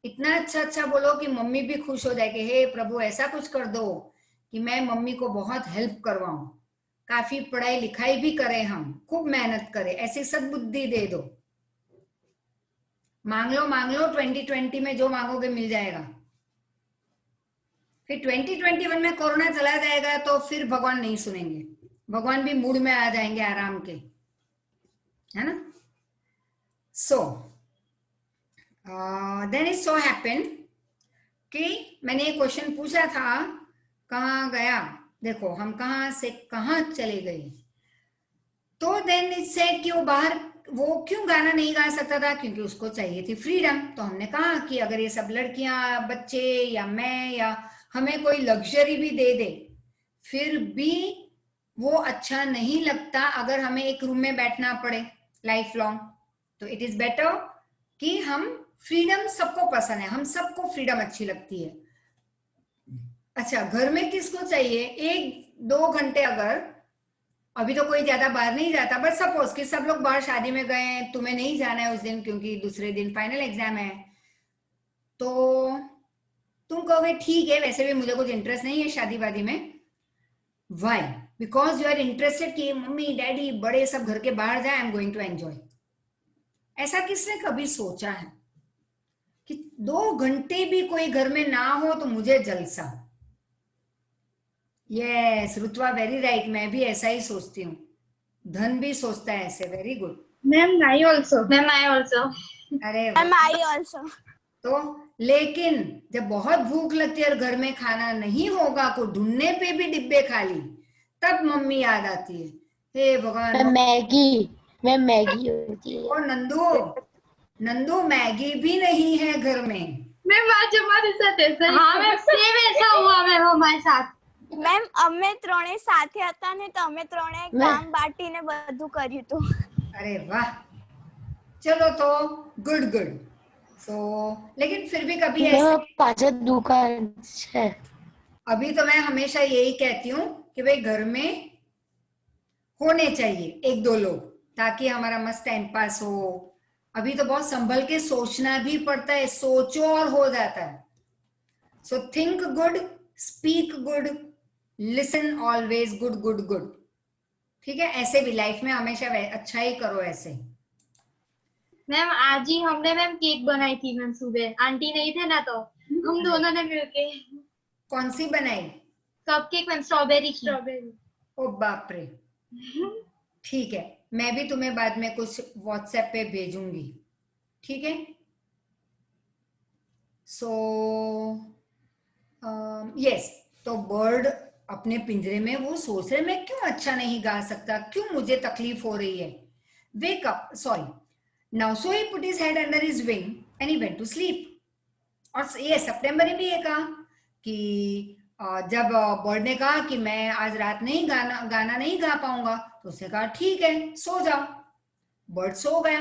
Speaker 1: इतना अच्छा अच्छा बोलो कि मम्मी भी खुश हो जाए कि हे प्रभु ऐसा कुछ कर दो कि मैं मम्मी को बहुत हेल्प करवाऊं, काफी पढ़ाई लिखाई भी करें, हम खूब मेहनत करें, ऐसी सद्बुद्धि दे दो। मांग लो 2020 में जो मांगोगे मिल जाएगा। फिर 2021 में कोरोना चला जाएगा तो फिर भगवान नहीं सुनेंगे, भगवान भी मूड में आ जाएंगे आराम के, है ना। So then it so happened कि मैंने एक क्वेश्चन पूछा था, कहाँ गया, देखो हम कहाँ से कहाँ चले गए। तो देन इट सेड कि वो बाहर वो क्यों गाना नहीं गा सकता था, क्योंकि उसको चाहिए थी फ्रीडम। तो हमने कहा कि अगर ये सब लड़कियां, बच्चे या मैं या हमें कोई लग्जरी भी दे दे, फिर भी वो अच्छा नहीं लगता अगर हमें एक रूम में बैठना पड़े लाइफ लॉन्ग। तो इट इज बेटर कि हम फ्रीडम, सबको पसंद है, हम सबको फ्रीडम अच्छी लगती है। अच्छा घर में किसको चाहिए 1-2 घंटे, अगर अभी तो कोई ज्यादा बाहर नहीं जाता, बट सपोज कि सब लोग बाहर शादी में गए, तुम्हें नहीं जाना है उस दिन क्योंकि दूसरे दिन फाइनल एग्जाम है, तो तुम कहोगे ठीक है वैसे भी मुझे कुछ इंटरेस्ट नहीं है शादी वादी में। Why? Because you are interested कि मम्मी डैडी बड़े सब घर के बाहर जाए, I am going to enjoy. ऐसा किसने कभी सोचा है कि 2 घंटे भी कोई घर में ना हो तो मुझे जलसा। यस रुतवा, वेरी राइट, मैं भी ऐसा ही सोचती हूँ, धन भी सोचता है ऐसे, very good.
Speaker 3: Ma'am I also, ma'am I also,
Speaker 1: अरे
Speaker 6: मैम आई ऑल्सो।
Speaker 1: तो लेकिन जब बहुत भूख लगती है और घर में खाना नहीं होगा, को ढूंढने पे भी डिब्बे खाली, तब मम्मी याद आती है, हे भगवान।
Speaker 2: मैं मैगी होती है।
Speaker 1: और नंदू मैगी भी नहीं है घर में।
Speaker 3: मैम आज हमारे साथ ऐसा ही, हाँ मैम सेम ऐसा हुआ मैम हमारे साथ।
Speaker 6: મેમ અમે ત્રણે સાથે હતા ને તો અમે ત્રણે કામ બાટીને બધું કર્યું હતું।
Speaker 1: अरे वाह, चलो तो गुड। सो लेकिन फिर भी कभी ऐसे,
Speaker 2: पाँच दुकान है।
Speaker 1: अभी तो मैं हमेशा यही कहती हूँ कि भाई घर में होने चाहिए 1-2 लोग, ताकि हमारा मस्त टाइम पास हो। अभी तो बहुत संभल के सोचना भी पड़ता है, सोचो और हो जाता है। So think good, speak good, listen always good. ठीक है, ऐसे भी लाइफ में हमेशा अच्छा ही करो ऐसे।
Speaker 3: मैम आज ही हमने मैम केक बनाई थी मैम, सुबह आंटी नहीं थे ना तो हम दोनों ने मिलके।
Speaker 1: कौन सी बनाई?
Speaker 3: Cupcake ma'am, strawberry.
Speaker 1: ओ बाप रे, ठीक है, मैं भी तुम्हें बाद में कुछ व्हाट्सएप पे भेजूंगी, ठीक है। सो यस, तो बर्ड अपने पिंजरे में वो सोच रहे मैं क्यों अच्छा नहीं गा सकता, क्यों मुझे तकलीफ हो रही है. Wake up, sorry, now so he put his head under his wing and he went to sleep. और ये सितंबर ने भी ये कहा कि जब बर्ड ने कहा कि मैं आज रात नहीं गाना नहीं गा पाऊंगा, तो उसने कहा ठीक है सो जाओ. बर्ड सो गया.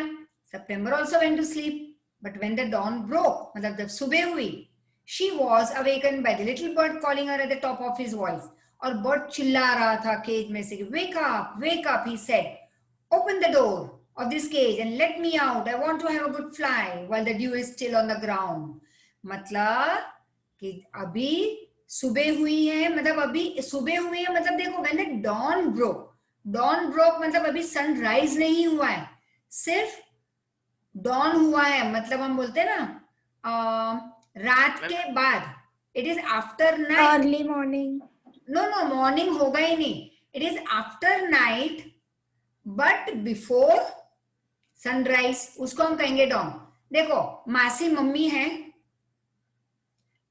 Speaker 1: September also went to sleep. But when the dawn broke, मतलब जब सुबह हुई, she was awakened by the little bird calling her at the top of his voice. और बर्ड चिल्ला रहा था केज में से, wake up, he said, open the door of this cage and let me out. I want to have a good fly while the dew is still on the ground. मतलब कि अभी सुबह हुई है, मतलब अभी सुबह हुई है, मतलब देखो when the dawn broke मतलब अभी सनराइज नहीं हुआ है, सिर्फ डॉन हुआ है. मतलब हम बोलते हैं ना रात के बाद, it is after night.
Speaker 4: Early morning.
Speaker 1: No morning होगा ही नहीं, it is after night but before sunrise, उसको हम कहेंगे डॉन. देखो मासी मम्मी है,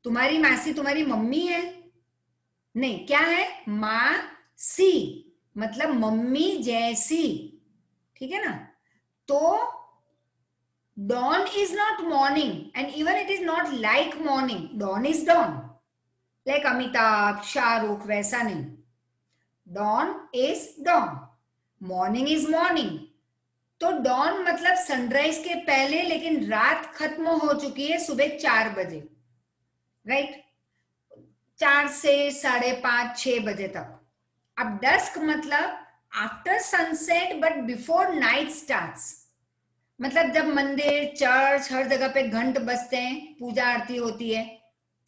Speaker 1: तुम्हारी मासी तुम्हारी मम्मी है नहीं, क्या है, माँ सी, मतलब मम्मी जैसी, ठीक है ना. तो dawn is not morning and even it is not like morning. Dawn is dawn, like Amitabh, Shahrukh, वैसा नहीं. Dawn is dawn, morning is morning. तो dawn मतलब सनराइज के पहले, लेकिन रात खत्म हो चुकी है सुबह 4 बजे, राइट. 4 से 5:30 6 बजे तक. अब dusk मतलब after sunset but before night starts. मतलब जब मंदिर, चर्च, हर जगह पे घंट बजते हैं, पूजा आरती होती है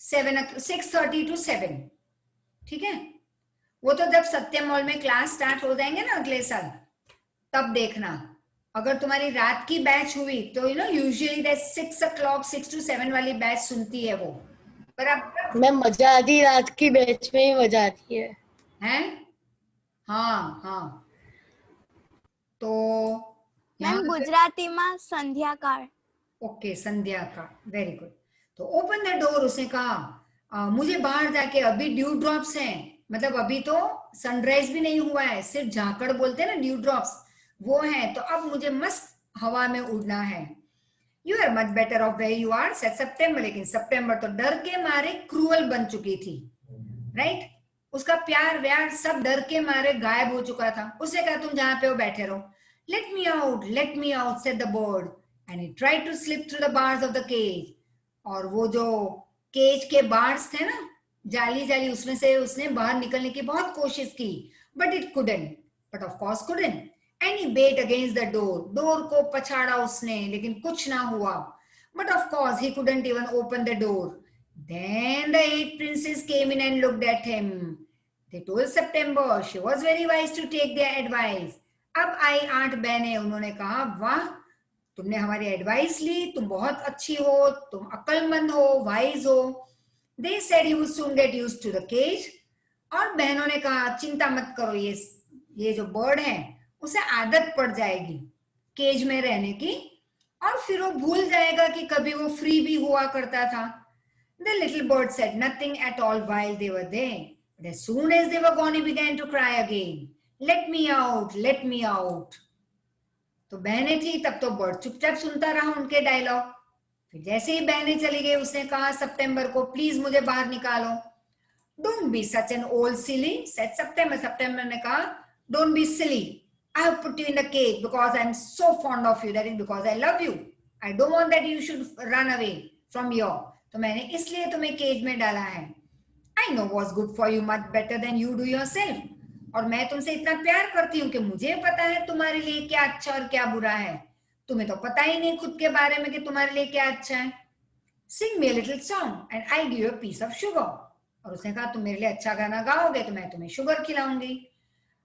Speaker 1: 6:30 to 7, ठीक है. वो तो जब सत्यम मॉल में क्लास स्टार्ट हो जाएंगे ना अगले साल, तब देखना. अगर तुम्हारी रात की बैच हुई तो यूजुअली दैट 6 o'clock 6 to 7 वाली बैच सुनती है वो. पर अब
Speaker 2: मैं मजा आती, रात की बैच में ही मजा आती है.
Speaker 1: हैं? हाँ. तो
Speaker 6: मैम गुजरातीમાં સંધ્યાકાળ.
Speaker 1: ओके, संध्या का, वेरी गुड. तो ओपन द डोर, उसने कहा मुझे बाहर जाके, अभी ड्यू ड्रॉप्स हैं, मतलब अभी तो सनराइज भी नहीं हुआ है, सिर्फ झाकड़ बोलते हैं ना, ड्यू ड्रॉप्स वो हैं, तो अब मुझे मस्त हवा में उड़ना है. You are much better off where you are, said September. लेकिन सितंबर तो डर के मारे क्रूअल बन चुकी थी, राइट. उसका प्यार व्यार सब डर के मारे गायब हो चुका था. उसने कहा तुम जहां पे हो बैठे रहो. let me out, said the bird, and he tried to slip through the bars of the cage. और वो जो केज के बार्स थे ना, जाली उसमें से उसने बाहर निकलने की बहुत कोशिश की, but it of course couldn't. And he beat against the door को पछाड़ा उसने, लेकिन कुछ ना हुआ. But of course he couldn't even open the door. Then the 8 princes came in and looked at him. They told September she was very wise to take their advice. अब आई 8 बहनें, उन्होंने कहा वाह, तुमने हमारी एडवाइस ली, तुम बहुत अच्छी हो, तुम अक्लमंद हो, वाइज हो. They said he would soon get used to the cage. और बहनों ने कहा चिंता मत करो, ये जो बर्ड है उसे आदत पड़ जाएगी केज में रहने की, और फिर वो भूल जाएगा कि कभी वो फ्री भी हुआ करता था. The little bird said nothing at all while they were there. But as soon as they were gone, he began to cry again. Let me out, let me out. तो बहनें थी तब तो बर्ड चुपचाप सुनता रहा उनके डायलॉग. फिर जैसे ही बहनें चली गई, उसने कहा सितंबर को प्लीज मुझे बाहर निकालो. Don't be such an old silly, said September. सितंबर ने कहा don't be silly. I have put you in the cage because I am so fond of you. That is because I love you. I don't want that you should run away from here. तो मैंने इसलिए तुम्हें cage में डाला है. I know what's good for you much better than you do yourself. और मैं तुमसे इतना प्यार करती हूँ कि मुझे पता है तुम्हारे लिए क्या अच्छा और क्या बुरा है. तुम्हें तो पता ही नहीं खुद के बारे में कि तुम्हारे लिए क्या अच्छा है. Sing me a little song and I'll give you a piece of sugar. और उसने कहा तुम मेरे लिए अच्छा गाना गाओगे तो मैं तुम्हें sugar खिलाऊंगी.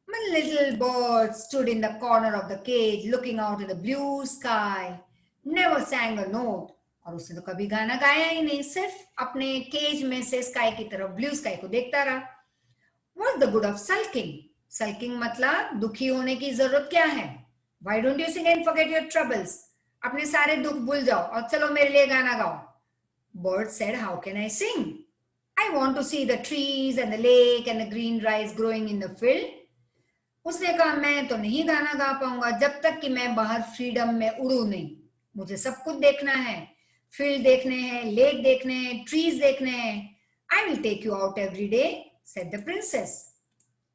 Speaker 1: My little bird stood in the corner of the cage looking out at the blue sky. Never sang a note. और उसने तो कभी गाना गाया ही नहीं, सिर्फ अपने केज में से स्काई की तरफ, ब्लू स्काई को देखता रहा. What's the good of sulking? Sulking मतलब दुखी होने की जरूरत क्या है? Why don't you sing and forget your troubles? अपने सारे दुख भूल जाओ और चलो मेरे लिए गाना गाओ. Bird said, how can I sing? I want to see the trees and the lake and the green rice growing in the field. उसने कहा मैं तो नहीं गाना गा पाऊंगा जब तक कि मैं बाहर फ्रीडम में उड़ू नहीं. मुझे सब कुछ देखना है, फील्ड देखने हैं, लेक देखने हैं, ट्रीज देखने हैं. I will take you out every day, said the princess.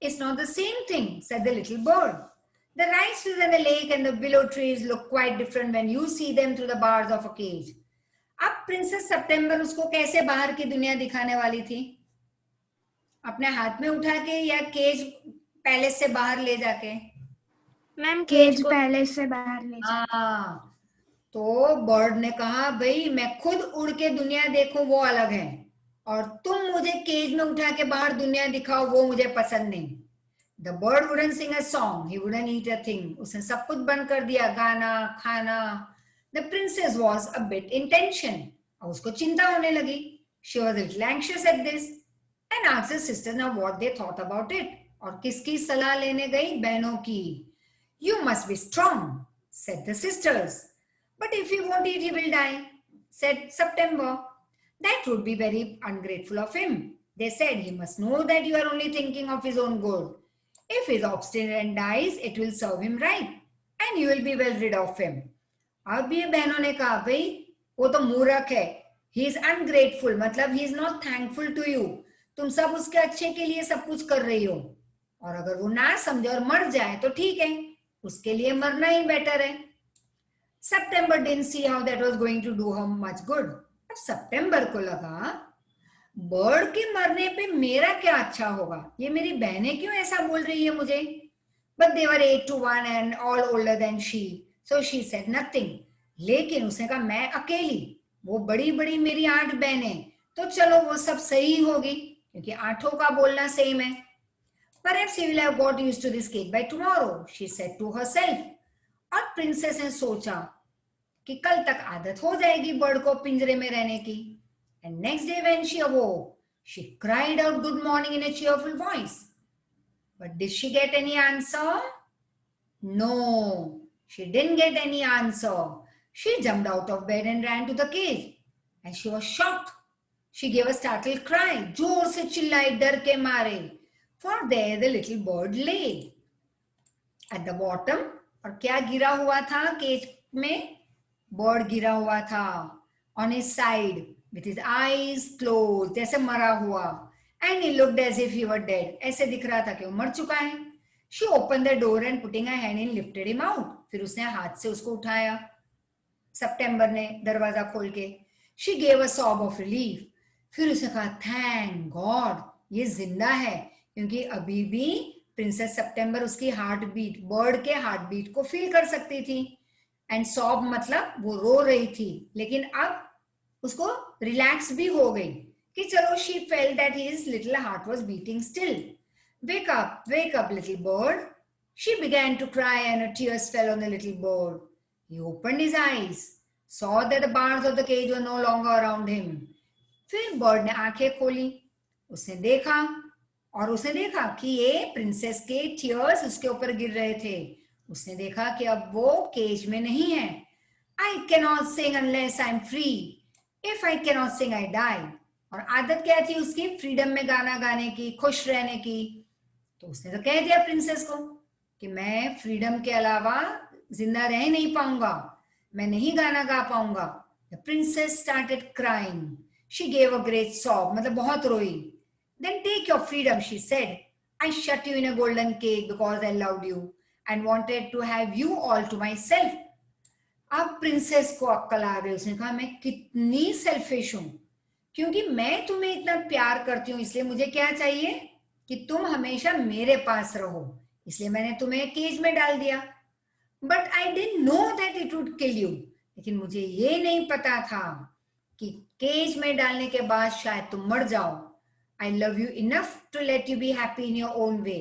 Speaker 1: It's not the same thing, said the little bird. The rice fields and the lake and the willow trees look quite different when you see them through the bars of a cage. अब princess सितंबर उसको कैसे बाहर की दुनिया दिखाने वाली थी? अपने हाथ में उठा के या केज पैलेस से बाहर ले जाके?
Speaker 3: मैम
Speaker 4: केज पैलेस से बाहर ले जाके.
Speaker 1: हाँ, तो बर्ड ने कहा भाई मैं खुद उड़ के दुनिया देखूं वो अलग है, और तुम मुझे केज में उठा के बाहर दुनिया दिखाओ वो मुझे पसंद नहीं. The bird wouldn't sing a song, he wouldn't eat a thing. उसने सब कुछ बंद कर दिया, गाना, खाना. The princess was a bit in tension. और उसको चिंता होने लगी. She was a little anxious at this and asked her sisters now what they thought about it. और किसकी सलाह लेने गई? बहनों की. You must be strong, said the sisters. But if he won't eat, he will die, said September. That would be very ungrateful of him. They said he must know that you are only thinking of his own good. If he is obstinate and dies, it will serve him right, and you will be well rid of him. अब ये बहनों ने कहा भाई वो तो मूर्ख है. He is ungrateful, मतलब he is not thankful to you. तुम सब उसके अच्छे के लिए सब कुछ कर रही हो, और अगर वो ना समझे और मर जाए तो ठीक है, उसके लिए मरना ही बेटर है. September didn't see how that was going to do her much good. अब सितंबर को लगा बर्ड के मरने पे मेरा क्या अच्छा होगा, ये मेरी बहनें क्यों ऐसा बोल रही है मुझे. But they were 8 to 1 and all older than she, so she said nothing. लेकिन उसने कहा मैं अकेली, वो बड़ी बड़ी मेरी 8 बहनें, तो चलो वो सब सही होगी क्योंकि 8 का बोलना सेम है. Perhaps he will have got used to this cake by tomorrow, she said to herself. और प्रिंसेस ने सोचा कि कल तक आदत हो जाएगी बर्ड को पिंजरे में रहने की. And next day when she awoke, she cried out good morning in a cheerful voice. But did she get any answer? No, she didn't get any answer. She jumped out of bed and ran to the cage. And she was shocked. She gave a startled cry. जोर से चिल्लाई डर के मारे. For there the little bird lay. At the bottom, और क्या गिरा हुआ था केज में? बर्ड गिरा हुआ था. On his side, with his eyes closed, जैसे मरा हुआ. And he looked as if he were dead. ऐसे दिख रहा था कि वो मर चुका है. She opened the door and putting her hand in lifted him out. फिर उसने हाथ से उसको उठाया. सितंबर ने दरवाजा खोल के. She gave a sob of relief. फिर उसने कहा थैंक गॉड ये जिंदा है, क्योंकि अभी भी प्रिंसेस सितंबर उसकी हार्ट बीट, बर्ड के हार्ट बीट को फील कर सकती थी. एंड सॉब मतलब वो रो रही थी, लेकिन अब उसको रिलैक्स भी हो गई कि चलो she felt that his little heart was beating still. wake up little bird. She began to cry and her tears fell on the little bird. He opened his eyes, saw that the bars of the cage were no longer around him. फिर bird ने आंखें खोली, उसने देखा कि ये princess के tears उसके ऊपर गिर रहे थे. उसने देखा कि अब वो केज में नहीं है. I cannot sing unless I'm free. If I cannot sing, I die. और आदत क्या थी उसकी? फ्रीडम में गाना गाने की, खुश रहने की. तो उसने तो कह दिया प्रिंसेस को कि मैं फ्रीडम के अलावा जिंदा रह नहीं पाऊंगा, मैं नहीं गाना गा पाऊंगा. The princess started crying. She gave a great sob, मतलब बहुत रोई. Then take your freedom, she said. I shut you in a golden cage because I loved you and wanted to have you all to myself. अब princess को अक्ल आ गई. उसने कहा मैं कितनी सेल्फिश हूं, क्योंकि मैं तुम्हें इतना प्यार करती हूँ, इसलिए मुझे क्या चाहिए कि तुम हमेशा मेरे पास रहो, इसलिए मैंने तुम्हें केज में डाल दिया. But I didn't know that it would kill you. लेकिन मुझे ये नहीं पता था कि केज में डालने के बाद शायद तुम मर जाओ. I love you enough to let you be happy in your own way.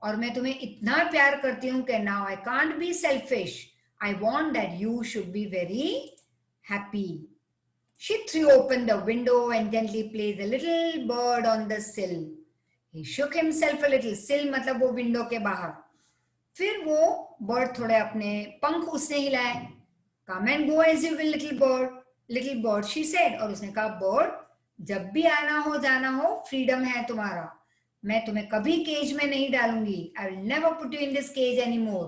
Speaker 1: और मैं तुम्हें इतना प्यार करती हूँ कि now I can't be selfish. I want that you should be very happy. She threw open the window and gently placed the little bird on the sill. He shook himself a little. Sill मतलब वो window के बाहर. फिर वो bird थोड़े अपने पंख उसने हिलाए. Come and go as you will, little bird. Little bird she said, और उसने कहा बर्ड जब भी आना हो जाना हो फ्रीडम है तुम्हारा, मैं तुम्हें कभी केज में नहीं डालूंगी. I will never put you in this cage any more.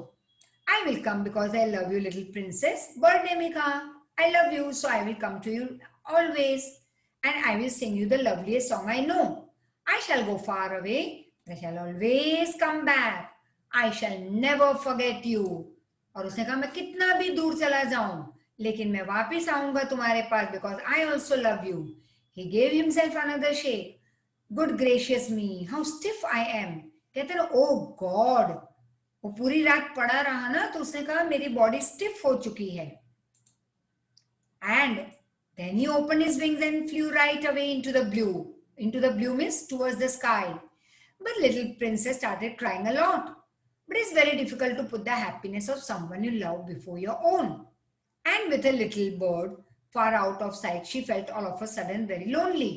Speaker 1: I will come because I love you little princess. Bird ने भी कहा I love you so I will come to you always and I will sing you the loveliest song I know. I shall go far away I shall always come back. I shall never forget you. और उसने कहा मैं कितना भी दूर चला जाऊं लेकिन मैं वापस आऊंगा तुम्हारे पास because I also love you. He gave himself another shake. Good gracious me, how stiff I am. कहते हैं oh God. वो पूरी रात पड़ा रहा ना तो उसने कहा मेरी बॉडी स्टिफ हो चुकी है. And then he opened his wings and flew right away into the blue. Into the blue means towards the sky. But little princess started crying a lot. But it's very difficult to put the happiness of someone you love before your own. And with a little bird far out of sight, she felt all of a sudden very lonely.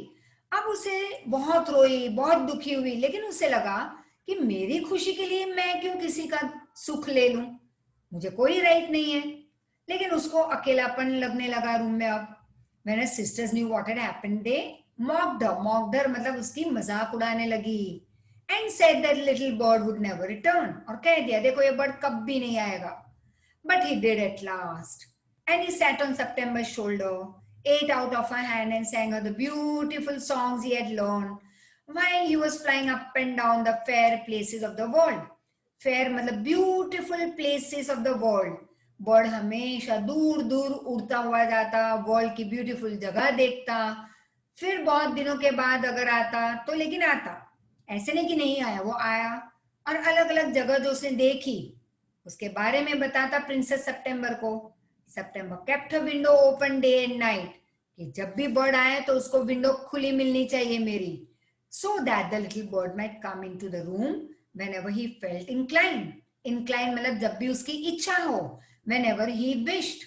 Speaker 1: अब उसे बहुत रोई, बहुत दुखी हुई, लेकिन उसे लगा कि मेरी खुशी के लिए मैं क्यों किसी का सुख ले लूं? मुझे कोई राइट नहीं है. लेकिन उसको अकेलापन लगने लगा रूम में. अब When her sisters knew what had happened, they mocked her. Mocked her मतलब उसकी मजाक उड़ाने लगी. And said that little bird would never return. और कह दिया देखो ये बर्ड कब भी नहीं आएगा. But he did at last. And he sat on September's shoulder, ate out of her hand and sang her the beautiful songs he had learned while he was flying up and down the fair places of the world. Fair मतलब beautiful places of the world. Bird हमेशा दूर दूर उड़ता हुआ जाता, world की beautiful जगह देखता, फिर बहुत दिनों के बाद अगर आता तो लेकिन आता, ऐसे नहीं कि नहीं आया, वो आया और अलग अलग जगह जो उसने देखी उसके बारे में बताता प्रिंसेस सितंबर को. September kept her window open day and night, कि जब भी बर्ड आए तो उसको विंडो खुली मिलनी चाहिए मेरी, so that the little bird might come into the room whenever he felt inclined. Incline मतलब जब भी उसकी इच्छा हो, whenever he wished.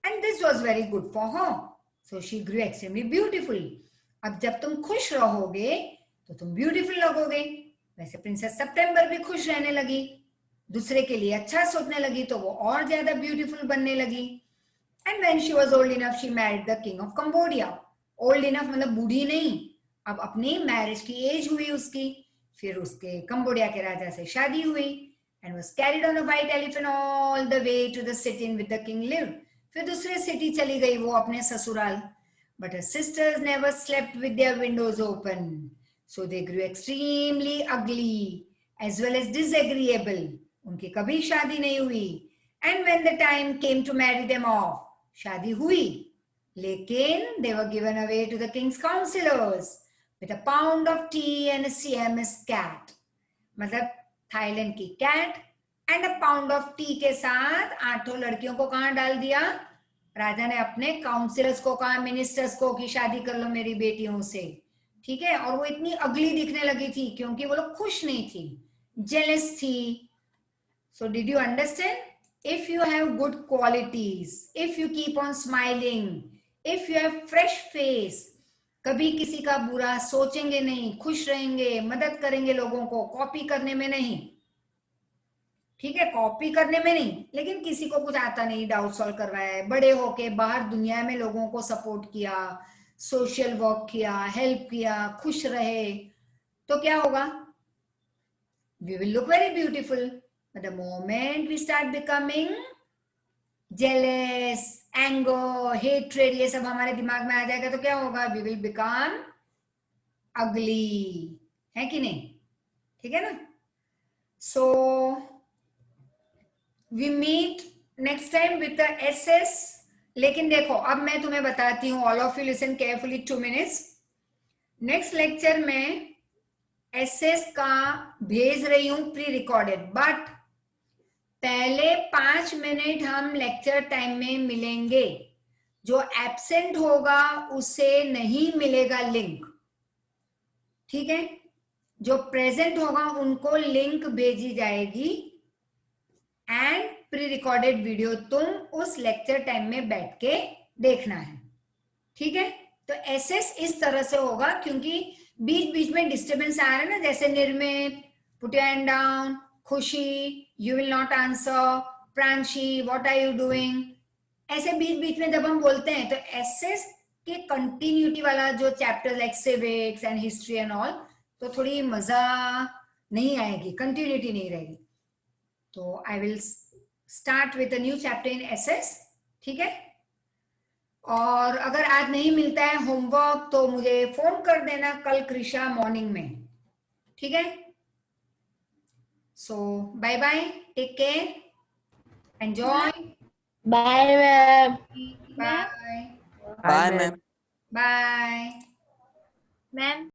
Speaker 1: And this was very good for her. So she grew extremely beautiful. अब जब तुम खुश रहोगे तो तुम ब्यूटीफुल लगोगे. वैसे प्रिंसेस सितंबर भी खुश रहने लगी, दूसरे के लिए अच्छा सोचने लगी तो वो और ज्यादा ब्यूटीफुल बनने लगी. And when she was old enough, she married the king of Cambodia. Old enough मतलब बूढ़ी नहीं, अब अपनी मैरिज की एज हुई उसकी. फिर उसके कंबोडिया के राजा से शादी हुई and was carried on a white elephant all the way to the city in which the king lived. फिर दूसरे सिटी चली गई वो अपने ससुराल. But her sisters never slept with their windows open, so they grew extremely ugly as well as disagreeable. उनकी कभी शादी नहीं हुई. And when the time came to marry them off, शादी हुई, लेकिन they were given away to the king's counselors with a pound of tea and a Siamese cat. मतलब Thailand की cat and a pound of tea के साथ 8 लड़कियों को कहां डाल दिया? राजा ने अपने काउंसिलर्स को कहा, मिनिस्टर्स को, कि शादी कर लो मेरी बेटियों से. ठीक है. और वो इतनी अगली दिखने लगी थी क्योंकि वो लोग खुश नहीं थी, जेलस थी. So did you understand? If you have good qualities, if you keep on smiling, if you have fresh face, कभी किसी का बुरा सोचेंगे नहीं, खुश रहेंगे, मदद करेंगे लोगों को, कॉपी करने में नहीं. ठीक है, कॉपी करने में नहीं, लेकिन किसी को कुछ आता नहीं, डाउट सॉल्व करवाया है, बड़े होके बाहर दुनिया में लोगों को सपोर्ट किया, सोशल वर्क किया, हेल्प किया, खुश रहे, तो क्या होगा? We will look very beautiful. But the moment we start becoming jealous, anger, hatred, ये सब हमारे दिमाग में आ जाएगा तो क्या होगा? वी विल बिकम अगली. है कि नहीं? ठीक है ना? So we meet next time with the SS. लेकिन देखो अब मैं तुम्हें बताती हूँ, all of you listen carefully 2 minutes. Next lecture में एसएस का भेज रही हूँ प्री रिकॉर्डेड, बट पहले 5 मिनट हम लेक्चर टाइम में मिलेंगे. जो एब्सेंट होगा उसे नहीं मिलेगा लिंक. ठीक है. जो प्रेजेंट होगा उनको लिंक भेजी जाएगी एंड प्री रिकॉर्डेड वीडियो तुम उस लेक्चर टाइम में बैठ के देखना है. ठीक है. तो एसएस इस तरह से होगा क्योंकि बीच बीच में डिस्टर्बेंस आ रहा है ना, जैसे निर्मित, पुट योर हैंड डाउन, खुशी, you will not answer, Pranshi, what are you doing? ऐसे बीच बीच में जब हम बोलते हैं तो एसएस के कंटिन्यूटी वाला जो chapter like civics and history and all, तो थोड़ी मजा नहीं आएगी, कंटिन्यूटी नहीं रहेगी. तो I will start with a new chapter in SS. ठीक है. और अगर आज नहीं मिलता है होमवर्क तो मुझे फोन कर देना कल कृषा मॉर्निंग में. ठीक है. So bye bye, take care, enjoy.
Speaker 2: Bye, ma'am.
Speaker 1: Bye
Speaker 7: Bye, ma'am.
Speaker 1: Bye.
Speaker 3: Ma'am